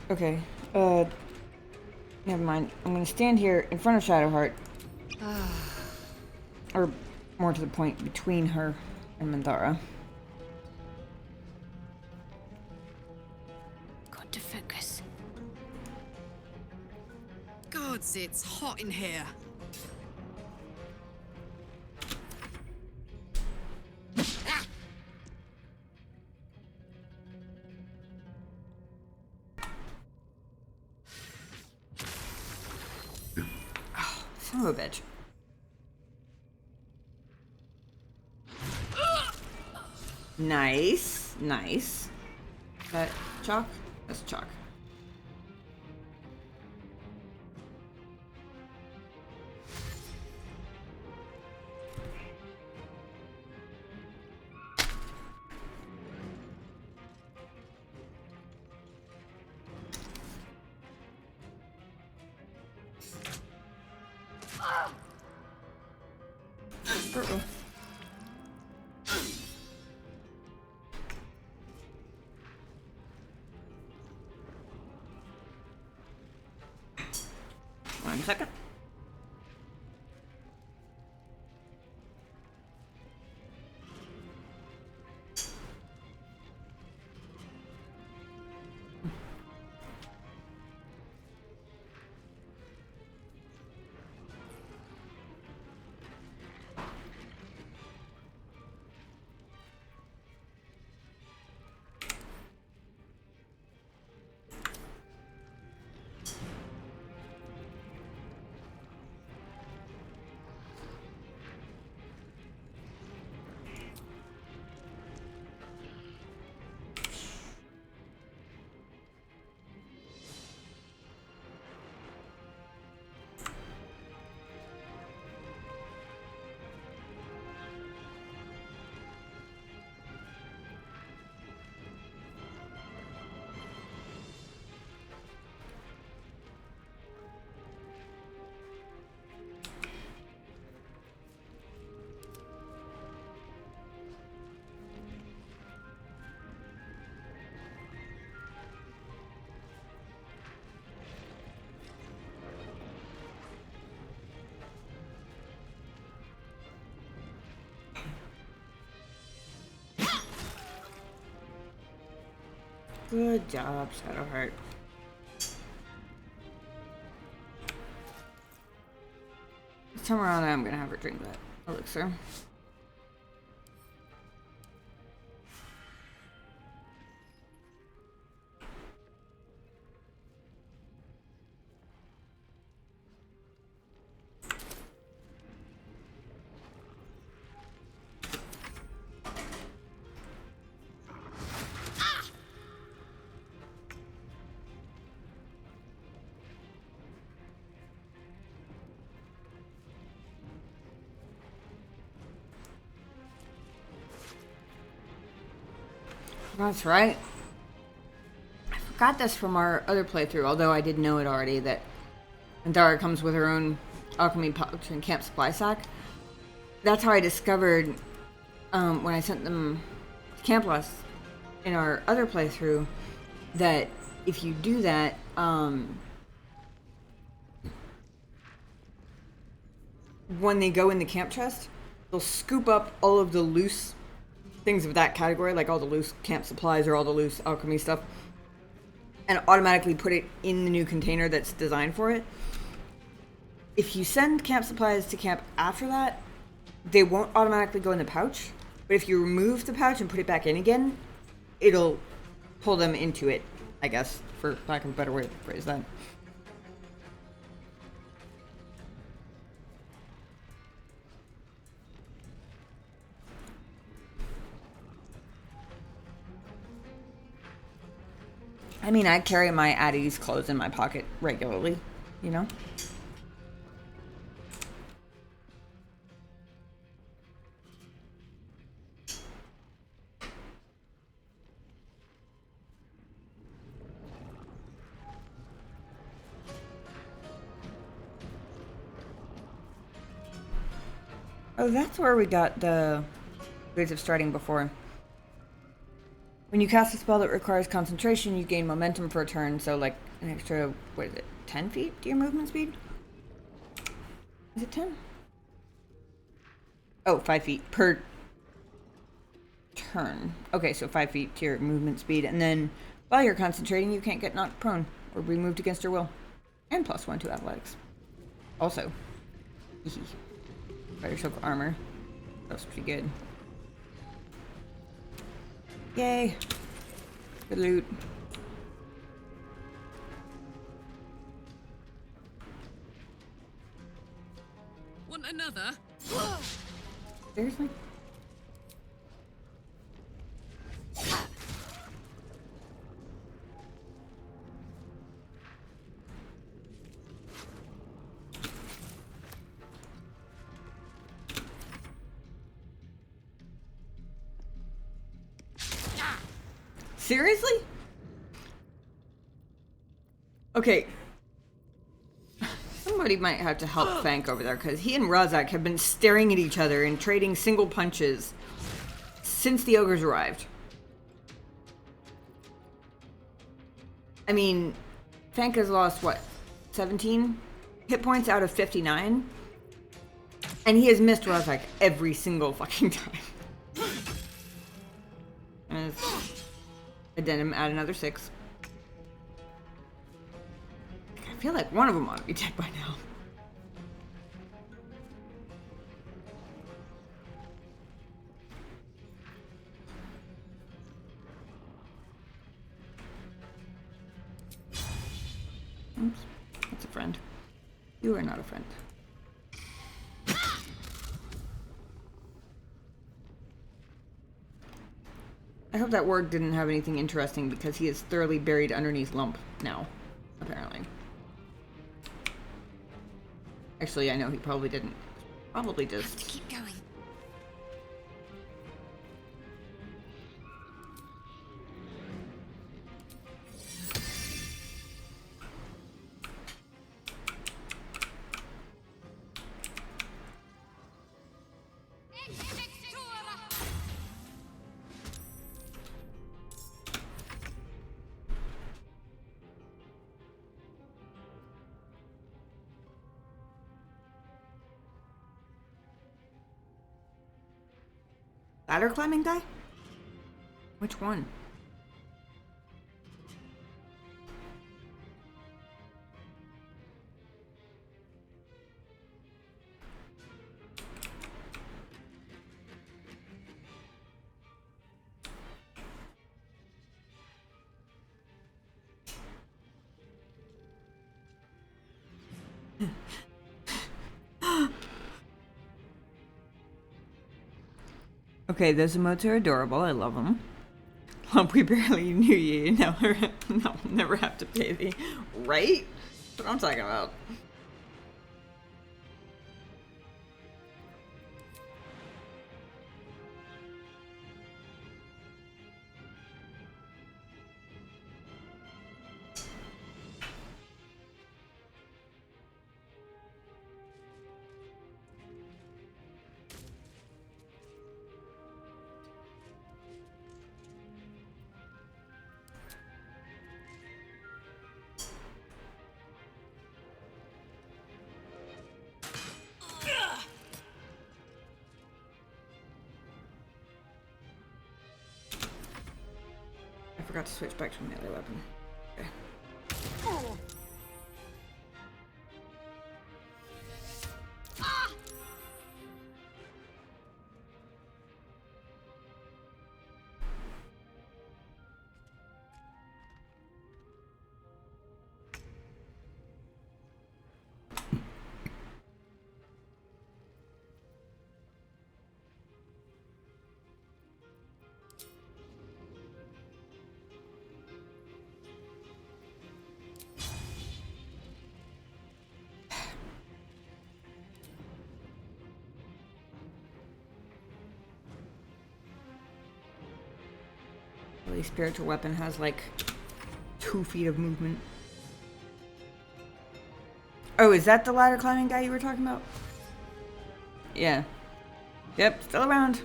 Okay, never mind. I'm gonna stand here in front of Shadowheart. Or, more to the point, between her and Manthara. Got to focus. Gods, it's hot in here. Son of a bitch. Nice. Nice. Is that chalk? That's chalk. Uh-oh. One second. Good job, Shadowheart. This time around, I'm gonna have her drink that elixir. That's right. I forgot this from our other playthrough, although I did know it already, that Andara comes with her own alchemy pouch and camp supply sack. That's how I discovered, when I sent them to Camp Lust in our other playthrough, that if you do that, when they go in the camp chest, they'll scoop up all of the loose things of that category, like all the loose camp supplies or all the loose alchemy stuff, and automatically put it in the new container that's designed for it. If you send camp supplies to camp after that, they won't automatically go in the pouch, but if you remove the pouch and put it back in again, it'll pull them into it, I guess, for lack of a better way to phrase that. I mean, I carry my at ease clothes in my pocket regularly, you know? Oh, that's where we got the ways of starting before. When you cast a spell that requires concentration, you gain momentum for a turn, so like an extra, what is it, 10 feet to your movement speed? Is it 10? Oh, 5 feet per turn. Okay, so 5 feet to your movement speed, and then while you're concentrating, you can't get knocked prone or be moved against your will. And +1 to athletics. Also, Fire Soak armor. That's pretty good. Yay! Good loot. Want another? Seriously? Seriously? Okay. Somebody might have to help Fank over there, because he and Razak have been staring at each other and trading single punches since the ogres arrived. I mean, Fank has lost, what, 17 hit points out of 59? And he has missed Razak every single fucking time. And Addendum, add another 6. I feel like one of them ought to be dead by now. Oops, that's a friend. You are not a friend. I hope that word didn't have anything interesting, because he is thoroughly buried underneath lump now, apparently. Actually, I know he probably didn't. Probably just... Have to keep going. Ladder climbing guy? Which one? Okay, those emotes are adorable. I love them. Lump, we barely knew you. You never, no, never have to pay thee. Right? That's what I'm talking about. I forgot to switch back to a melee weapon. Okay. The spiritual weapon has like 2 feet of movement. Oh, is that the ladder climbing guy you were talking about? Yeah. Yep, still around.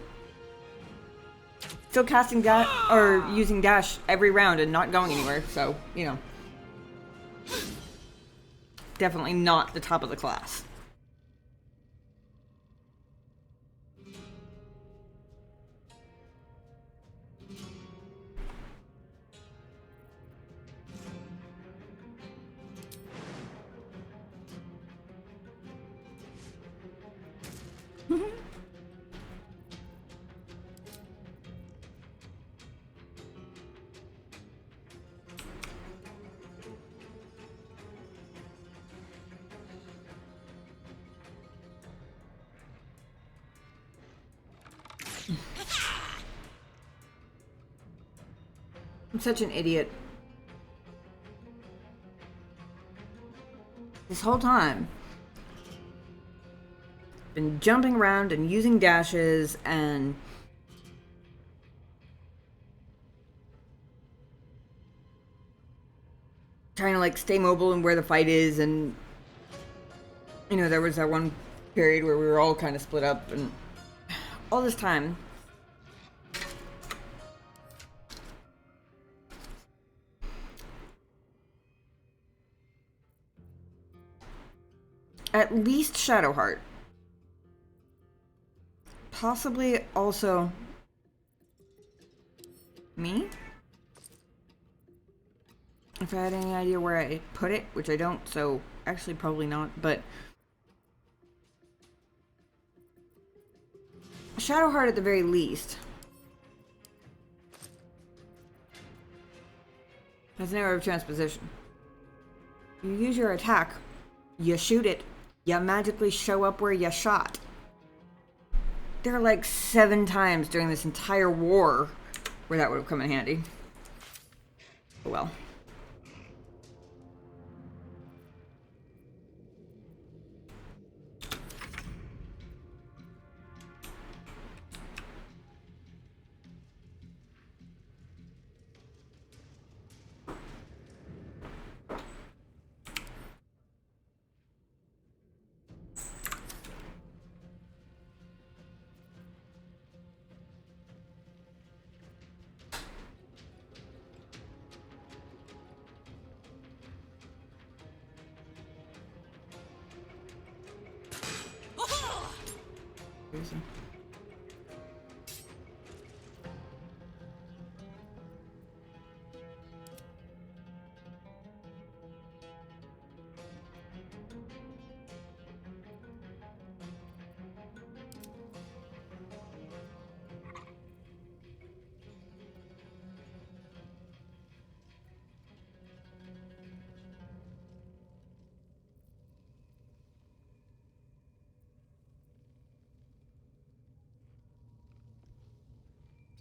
Still casting dash or using dash every round and not going anywhere, so, you know. Definitely not the top of the class. I'm such an idiot. This whole time, been jumping around and using dashes and trying to like stay mobile and where the fight is, and you know, there was that one period where we were all kind of split up, and all this time at least Shadowheart. Possibly also me? If I had any idea where I put it, which I don't, so actually probably not, but Shadowheart at the very least has an error of transposition. You use your attack, you shoot it, you magically show up where you shot. There are like 7 times during this entire war where that would have come in handy. Oh well. Crazy.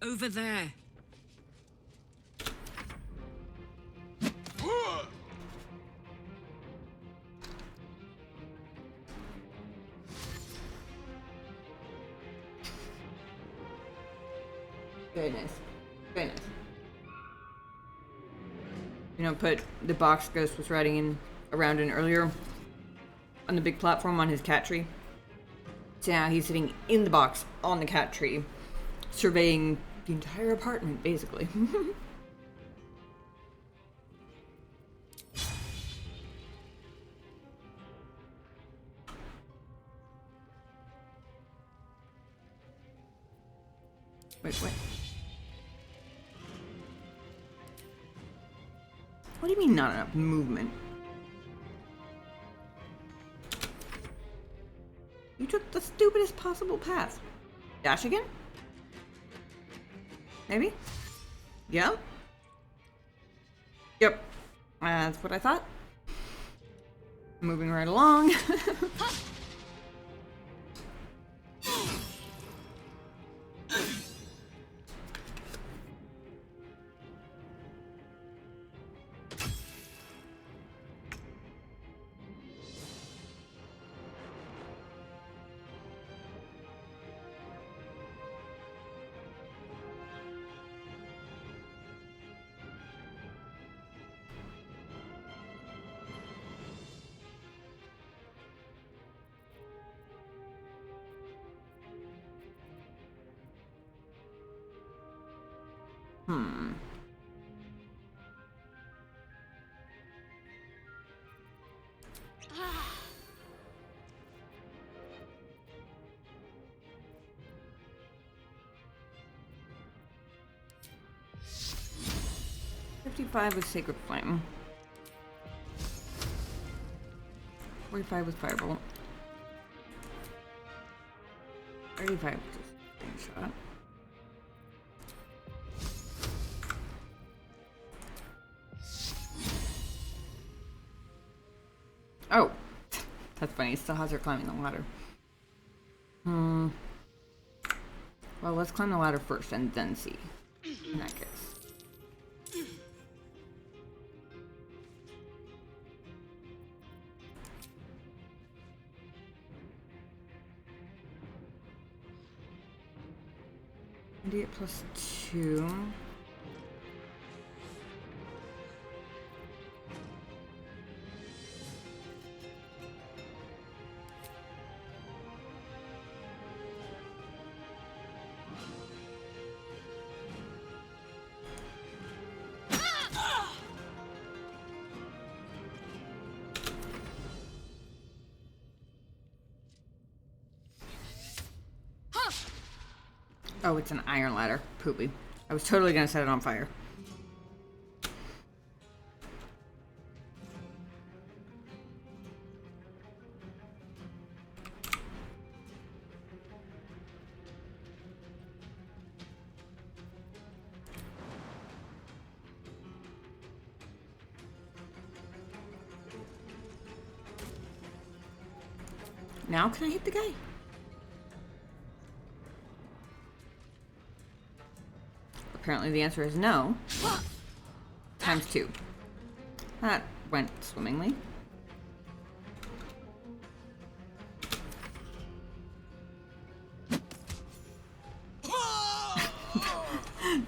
Over there. Goodness. Goodness. You know, put the box Ghost was riding in around in earlier on the big platform on his cat tree. So now he's sitting in the box on the cat tree, surveying the entire apartment, basically. Wait. What do you mean not enough movement? You took the stupidest possible path. Dash again? Maybe? Yeah? Yep. That's what I thought. Moving right along. Hmm. $55 with Sacred Flame. 45 with Firebolt. 35 with Slingshot. Oh, that's funny. He still has her climbing the ladder. Well, let's climb the ladder first and then see. In that case. D8 plus 2. Oh, it's an iron ladder. Poopy. I was totally gonna set it on fire. Now can I hit the guy? Apparently the answer is no. Times 2. That went swimmingly. That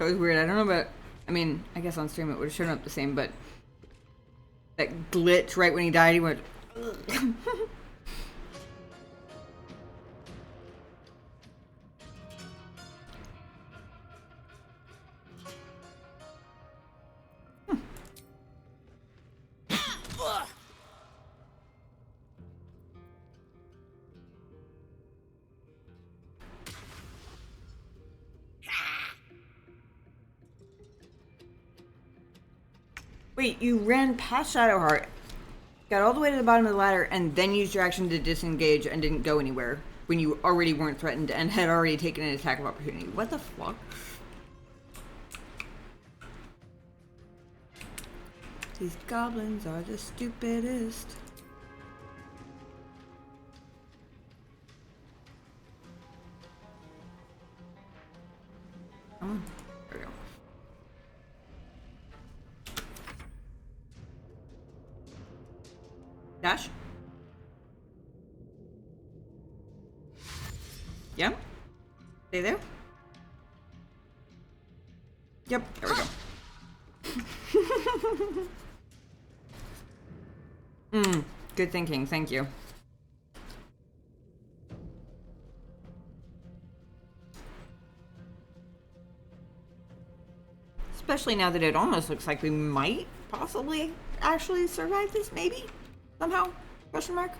was weird. I don't know about... I mean, I guess on stream it would have shown up the same, but... that glitch right when he died, he went... Wait, you ran past Shadowheart, got all the way to the bottom of the ladder, and then used your action to disengage and didn't go anywhere when you already weren't threatened and had already taken an attack of opportunity. What the fuck? These goblins are the stupidest. Come on. There we go. Dash? Yep. Stay there? Yep, there we go. Good thinking, thank you. Especially now that it almost looks like we might possibly actually survive this, maybe? Somehow? Question mark?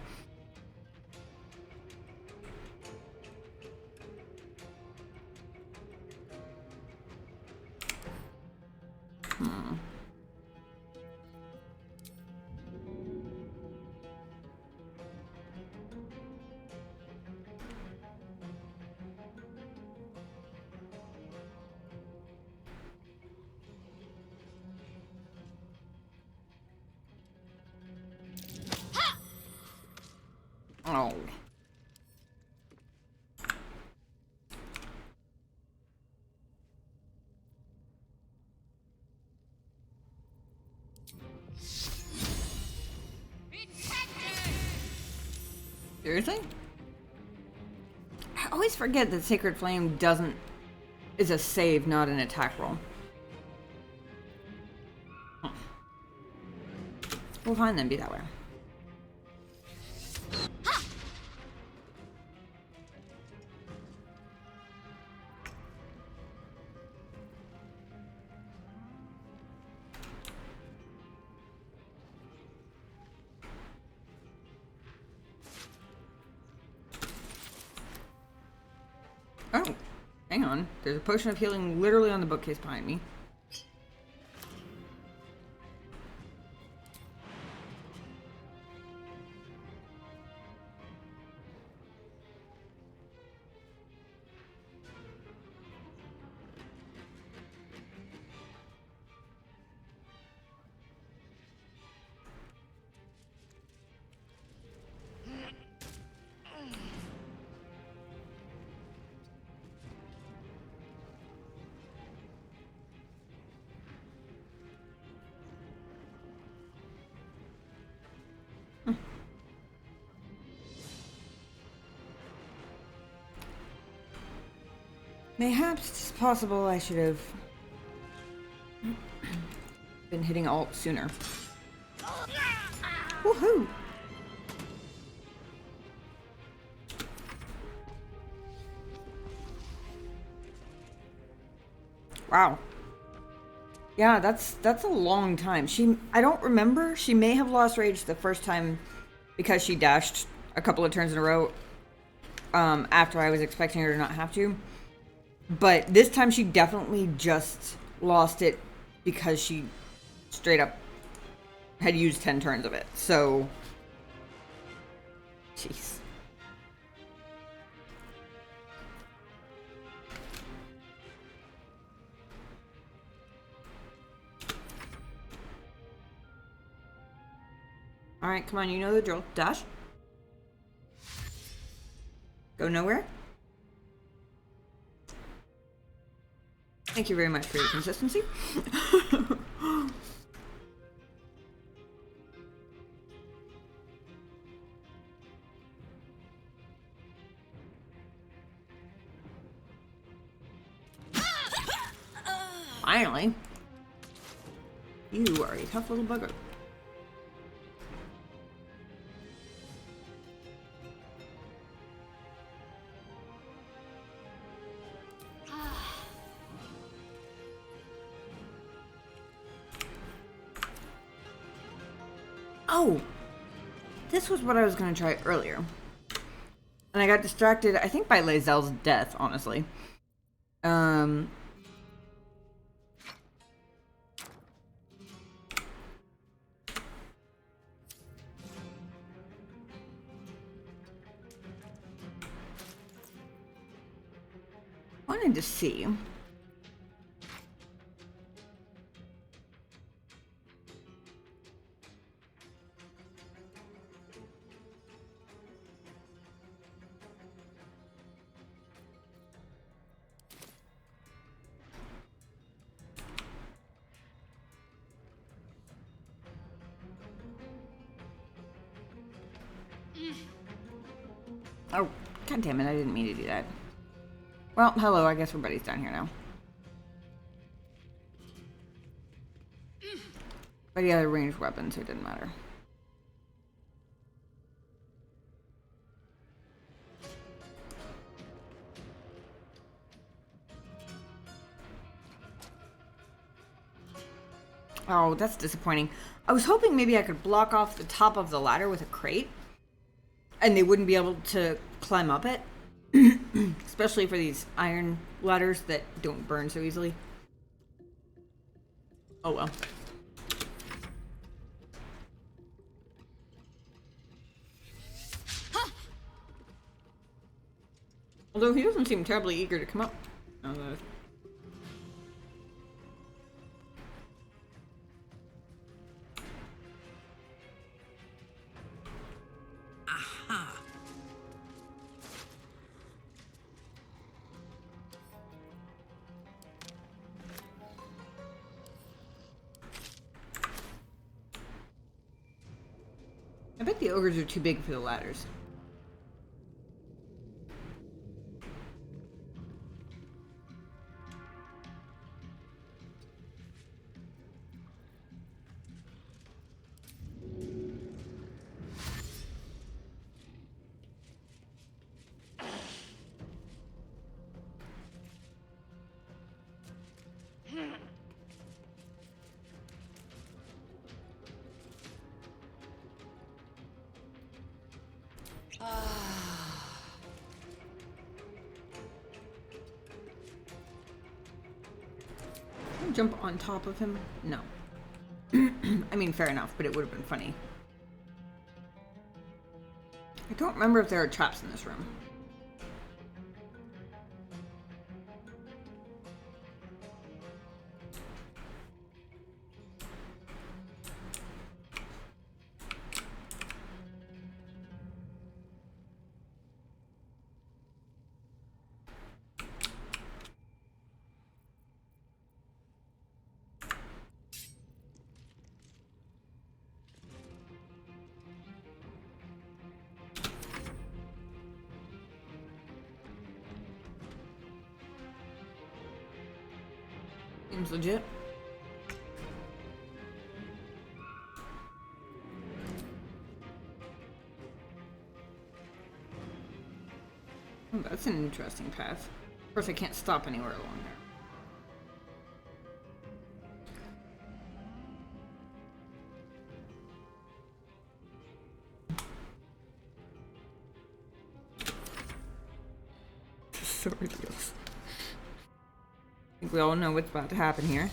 Oh. Seriously? I always forget that Sacred Flame is a save, not an attack roll. Huh. We'll find them be that way. Oh, hang on. There's a potion of healing literally on the bookcase behind me. Mayhaps it's possible I should have been hitting alt sooner. Woohoo! Wow. Yeah, that's a long time. I don't remember. She may have lost rage the first time because she dashed a couple of turns in a row after I was expecting her to not have to. But this time she definitely just lost it because she straight up had used 10 turns of it. So, jeez. Alright, come on, you know the drill. Dash. Go nowhere. Thank you very much for your consistency. Finally. You are a tough little bugger. Oh! This was what I was going to try earlier. And I got distracted, I think, by Lae'zel's death, honestly. Wanted to see. Oh, god damn it, I didn't mean to do that. Well, hello, I guess everybody's down here now. But yeah, they're ranged weapons, so it didn't matter. Oh, that's disappointing. I was hoping maybe I could block off the top of the ladder with a crate, and they wouldn't be able to climb up it. Especially for these iron ladders that don't burn so easily. Oh well. Although he doesn't seem terribly eager to come up. Oh, Aha! I bet the ogres are too big for the ladders. Can I jump on top of him? No. I mean, fair enough, but it would have been funny. I don't remember if there are traps in this room. Seems legit. Oh, that's an interesting path. Of course, I can't stop anywhere along there. So ridiculous. I think we all know what's about to happen here.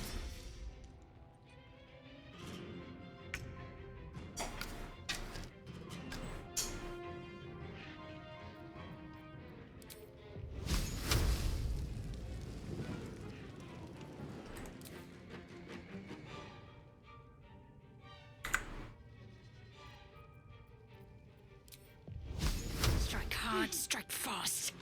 Strike hard, strike fast.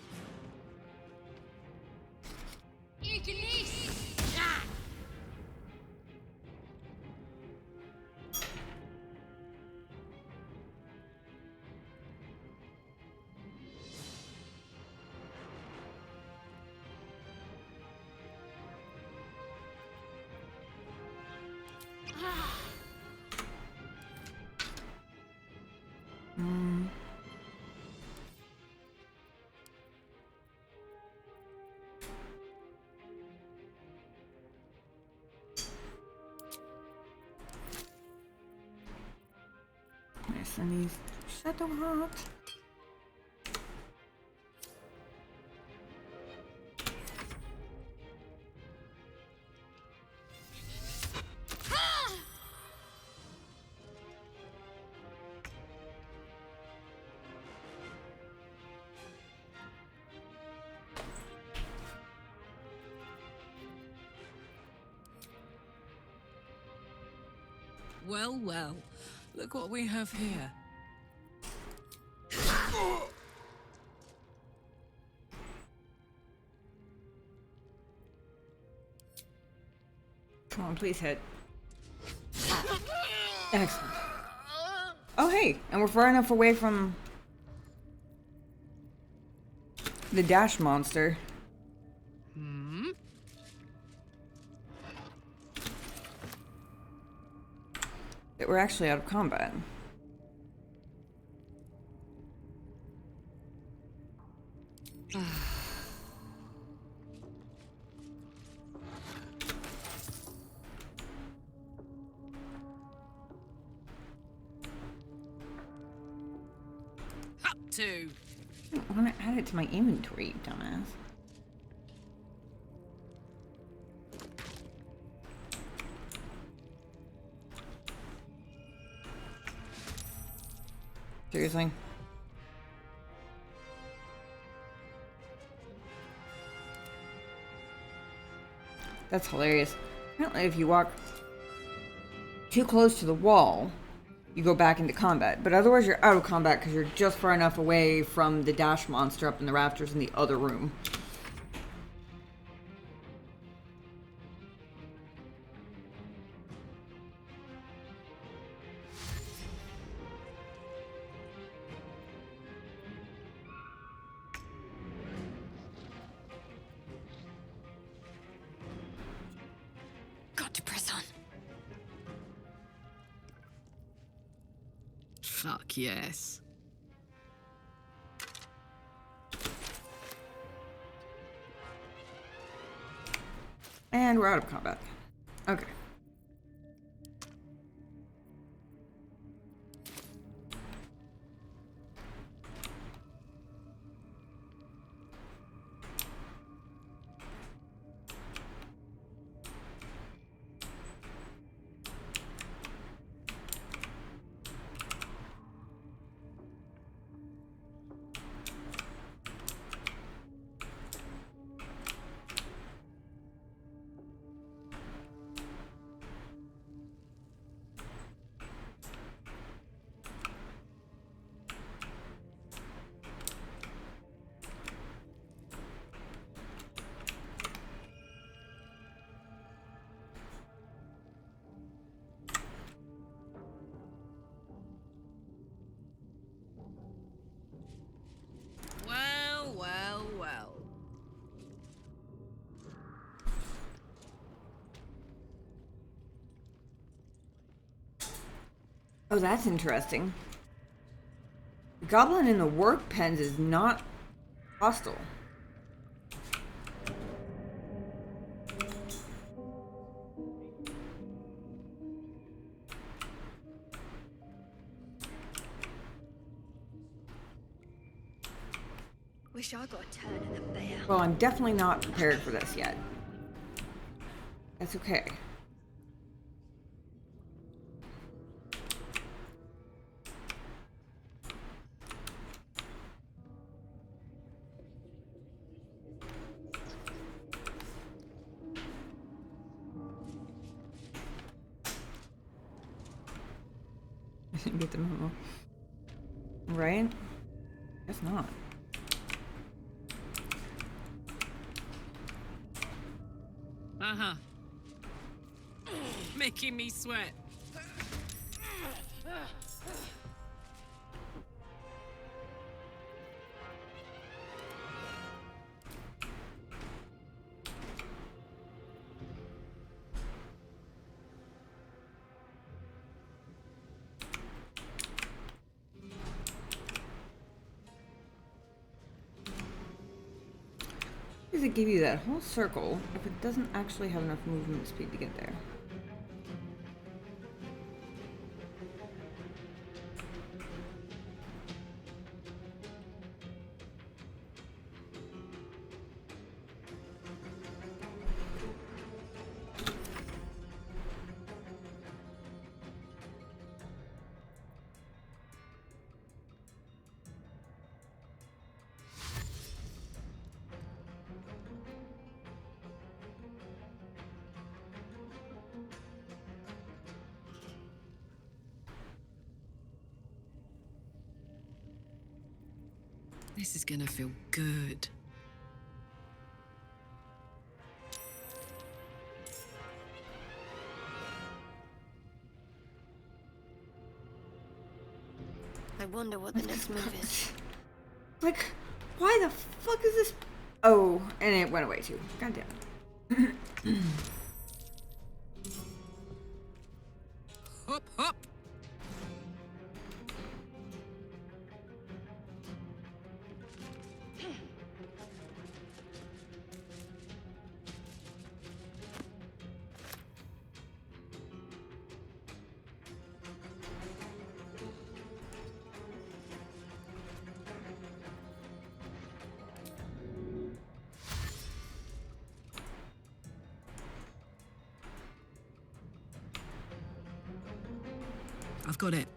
Nice, and these Shadowheart. Well, well. Look what we have here. Come on, please hit. Excellent. Oh, hey, and we're far enough away from the dash monster. That we're actually out of combat. Up to. I want to add it to my inventory, you dumbass. Seriously? That's hilarious. Apparently if you walk too close to the wall, you go back into combat. But otherwise you're out of combat because you're just far enough away from the dash monster up in the rafters in the other room. Got to press on. Fuck yes. And we're out of combat. Okay. Well, well, well. Oh, that's interesting. The goblin in the work pens is not hostile. Wish I got a turn at the bear. Well, I'm definitely not prepared for this yet. That's okay. Get the memo. Right? Guess not. Uh-huh. Making me sweat. Does it give you that whole circle if it doesn't actually have enough movement speed to get there? This is gonna feel good. I wonder what the next move is. Like, Why the fuck is this? Oh, and it went away too. God damn it. Hop, hop. I've got it.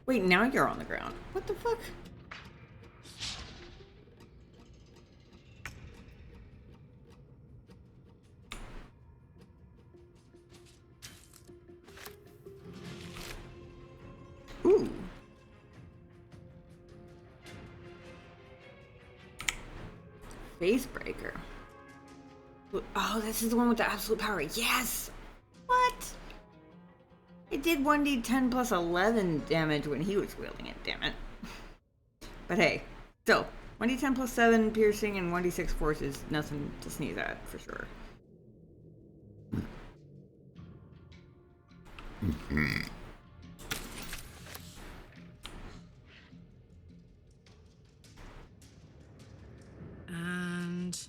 Wait, now you're on the ground. What the fuck? Ooh. Facebreaker. Oh, this is the one with the absolute power. Yes! What? It did 1d10 plus 11 damage when he was wielding it, damn it. But hey, still, 1d10 plus 7 piercing and 1d6 force is nothing to sneeze at, for sure. And...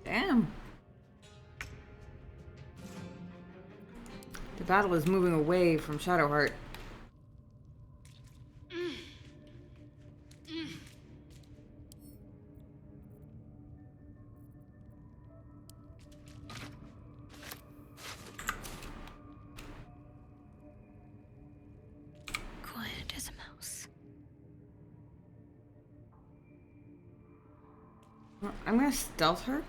Damn. The battle is moving away from Shadowheart. Quiet as a mouse. I'm gonna stealth her.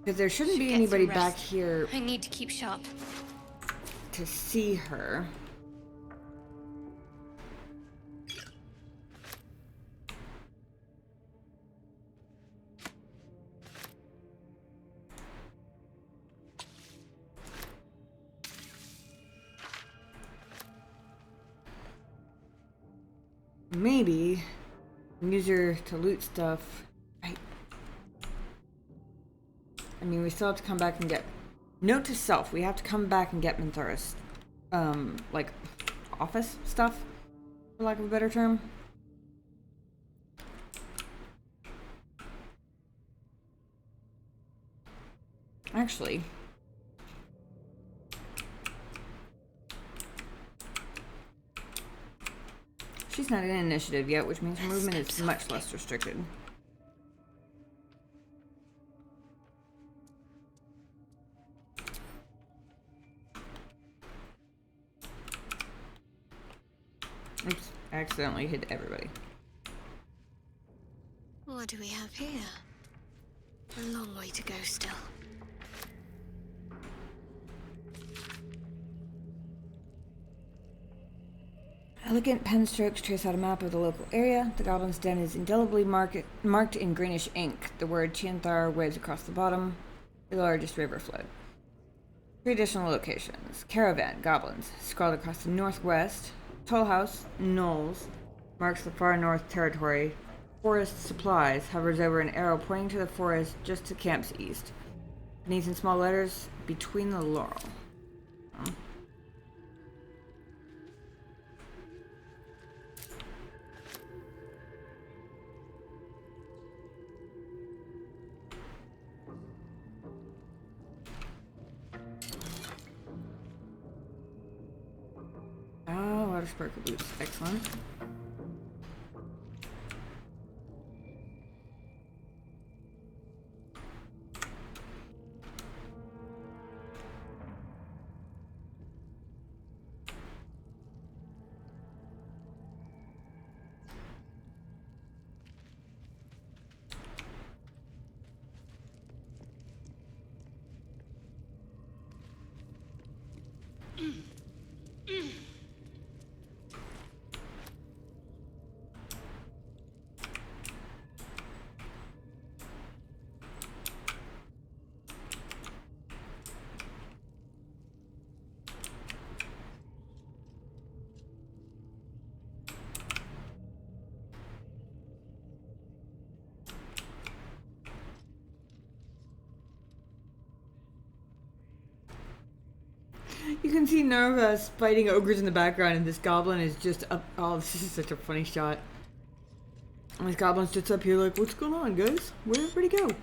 Because there shouldn't Should be get anybody some back rest. here I need to keep sharp. to see her. Maybe use her to loot stuff. I mean, we still have to come back and get... Note to self, we have to come back and get Minthara's, like, office stuff, for lack of a better term. Actually... She's not in initiative yet, which means her movement is much less restricted. Oops, I accidentally hit everybody. What do we have here? A long way to go still. Elegant pen strokes trace out a map of the local area. The goblin's den is indelibly marked in greenish ink. The word Chianthar waves across the bottom. The largest river float. 3 additional locations. Caravan, goblins, scrawled across the northwest. Toll House, gnolls, marks the far north territory. Forest supplies hovers over an arrow pointing to the forest just to camp's east. Beneath in small letters, between the laurel. Oh. Water sparkle boots. Excellent. You can see Nerva's fighting ogres in the background, and this goblin is just up. Oh, this is such a funny shot. And this goblin's just up here like, what's going on, guys? Where'd everybody go?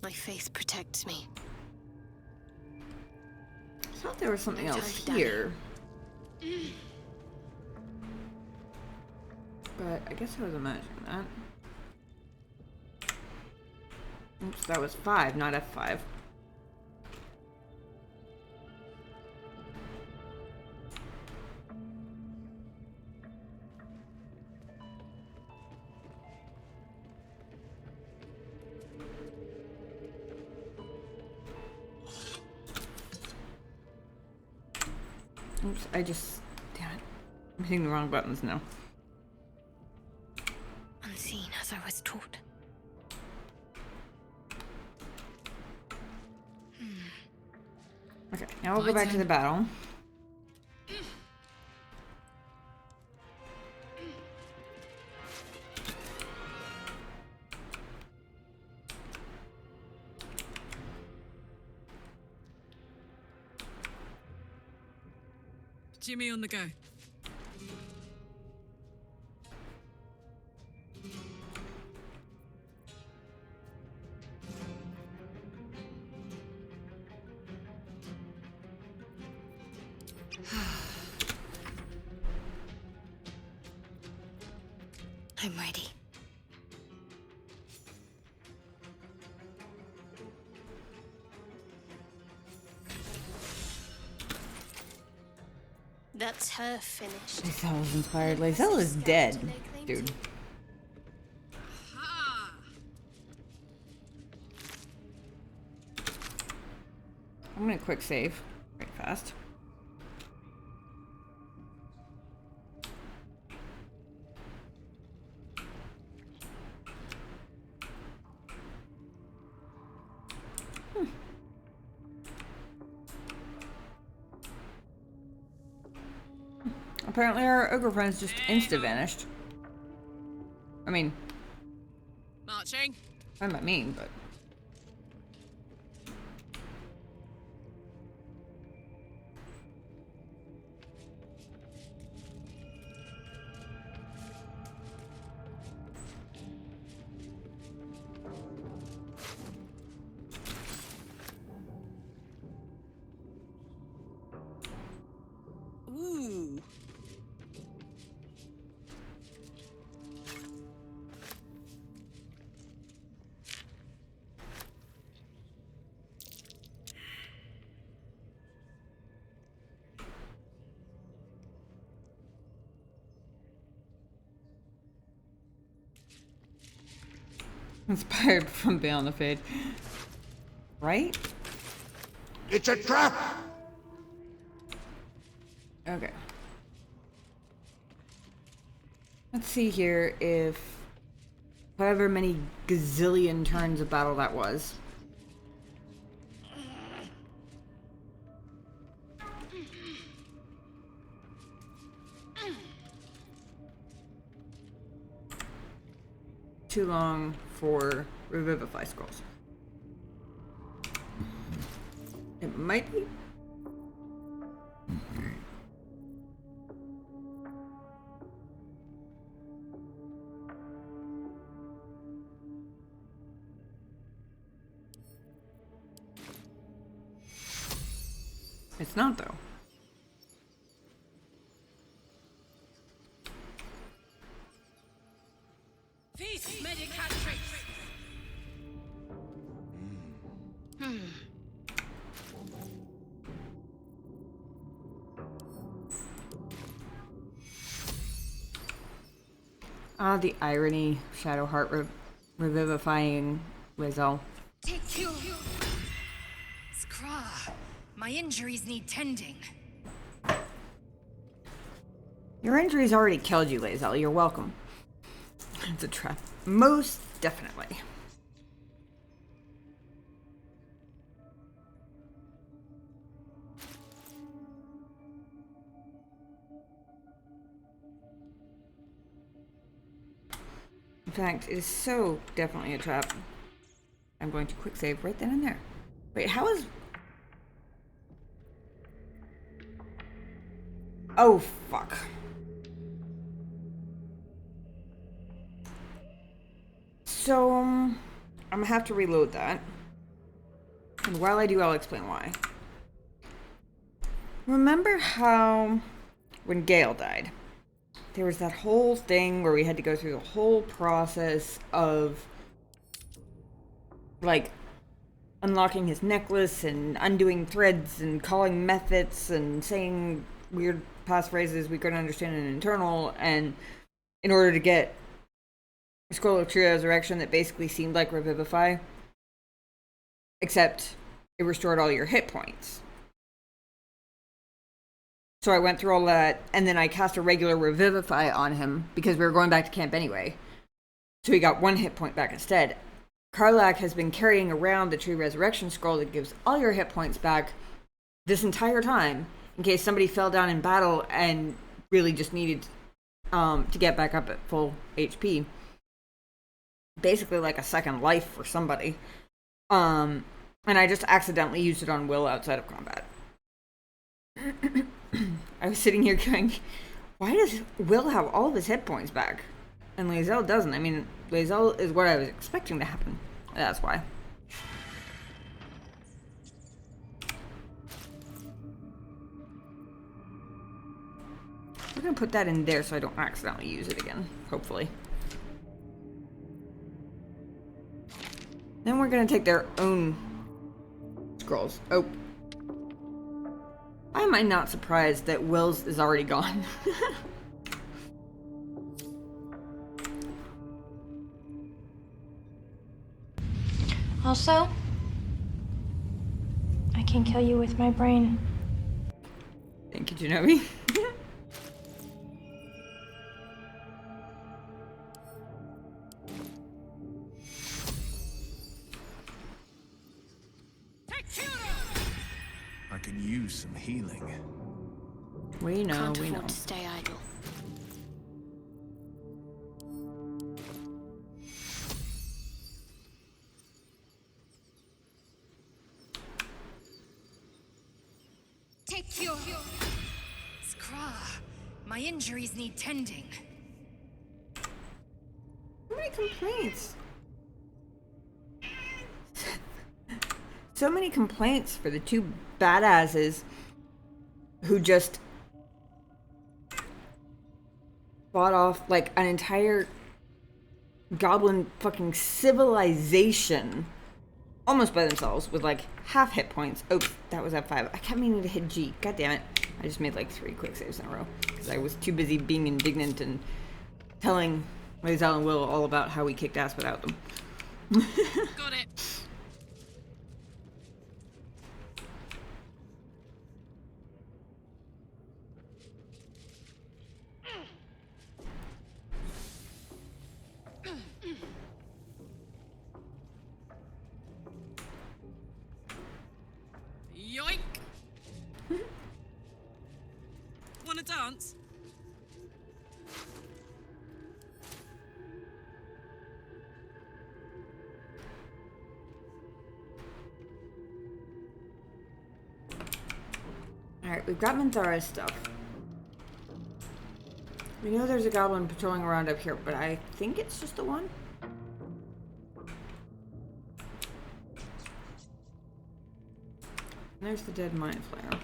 My faith protects me. I thought there was something else Daddy. here. But I guess I was imagining that. Oops, that was 5, not F5. Oops, damn it. I'm hitting the wrong buttons now. Unseen as I was taught. Okay, now we'll go back to the battle. Jimmy on the go. I'm ready. That's her finished. Lysel was inspired. Lysel is dead, dude. I'm gonna quick save right fast. Apparently our ogre friends just insta-vanished. I mean, Marching. I might mean, but... Ooh. Inspired from Beyond the Fade. Right? It's a trap! Okay. Let's see here if however many gazillion turns of battle that was. Too long for Revivify scrolls. It might be. It's not, though. Feast medicatrix. Ah, the irony. Shadowheart revivifying Lae'zel. Take you. Scraw. My injuries need tending. Your injuries already killed you, Lae'zel. You're welcome. It's a trap. Most definitely. In fact, it is so definitely a trap. I'm going to quick save right then and there. Wait, how is... Oh, fuck. So, I'm gonna have to reload that. And while I do, I'll explain why. Remember how, when Gale died, there was that whole thing where we had to go through the whole process of, like, unlocking his necklace and undoing threads and calling methods and saying weird passphrases we couldn't understand in internal, and in order to get a scroll of true resurrection that basically seemed like Revivify, except it restored all your hit points. So I went through all that, and then I cast a regular Revivify on him because we were going back to camp anyway. So he got 1 hit point back instead. Karlach has been carrying around the True Resurrection Scroll that gives all your hit points back this entire time, in case somebody fell down in battle and really just needed to get back up at full HP. Basically like a second life for somebody. And I just accidentally used it on Will outside of combat. I was sitting here going, why does Will have all of his hit points back? And Lae'zel doesn't. I mean, Lae'zel is what I was expecting to happen. That's why. We're gonna put that in there so I don't accidentally use it again, hopefully. Then we're gonna take their own scrolls. Oh. Why am I not surprised that Will's is already gone? Also, I can kill you with my brain. Thank you, Genovi. I can use some healing. We know, Can't we know. afford to stay idle. Take you. Scraw. My injuries need tending. So many complaints. So many complaints for the two badasses who just fought off like an entire goblin fucking civilization almost by themselves with like half hit points. Oh, that was at 5. I kept meaning to hit G. God damn it. I just made like 3 quick saves in a row because I was too busy being indignant and telling Lae'zel and Will all about how we kicked ass without them. Got it. dance? Alright, we've got Minthara's stuff. We know there's a goblin patrolling around up here, but I think it's just the one. There's the dead mind flayer.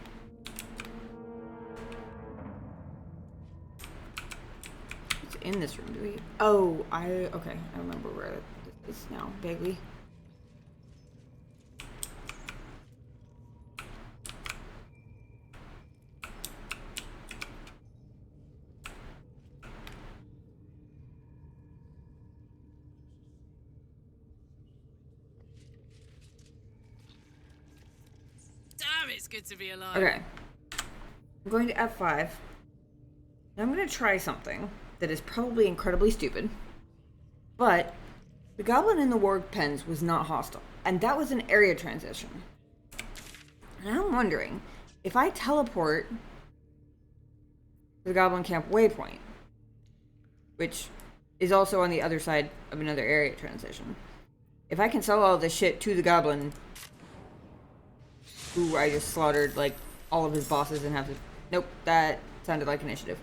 What's in this room? Do we? Oh, okay. I remember where this is now, vaguely. Damn, it's good to be alive. Okay. I'm going to F5. Now I'm going to try something that is probably incredibly stupid. But the goblin in the warg pens was not hostile. And that was an area transition. And I'm wondering, if I teleport to the goblin camp waypoint, which is also on the other side of another area transition, if I can sell all this shit to the goblin who I just slaughtered, like, all of his bosses and have to... Nope, that sounded like initiative.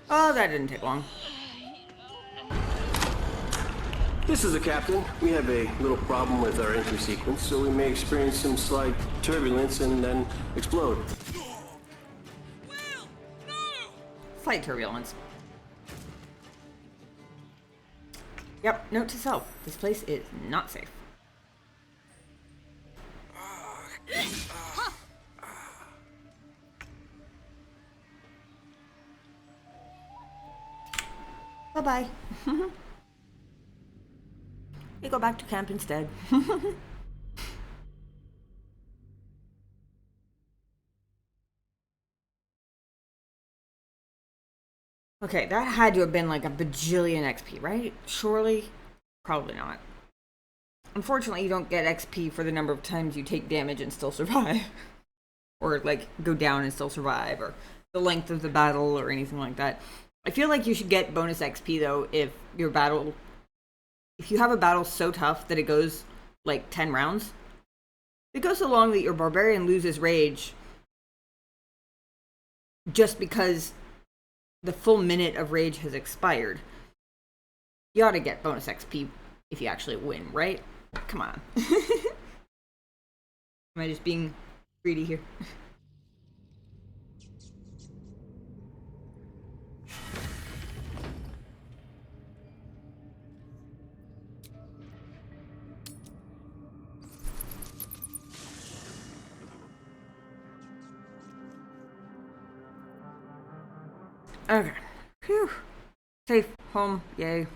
Oh, that didn't take long. This is the captain. We have a little problem with our entry sequence, so we may experience some slight turbulence and then explode. Will! No! Slight turbulence. Yep, note to self. This place is not safe. Bye-bye. We go back to camp instead. Okay, that had to have been like a bajillion XP, right? Surely? Probably not. Unfortunately, you don't get XP for the number of times you take damage and still survive. Or, like, go down and still survive, or the length of the battle, or anything like that. I feel like you should get bonus XP, though, if your battle... If you have a battle so tough that it goes, like, 10 rounds, it goes so long that your barbarian loses rage just because the full minute of rage has expired. You ought to get bonus XP if you actually win, right? Come on. Am I just being greedy here? Okay. Phew. Safe. Home. Yay.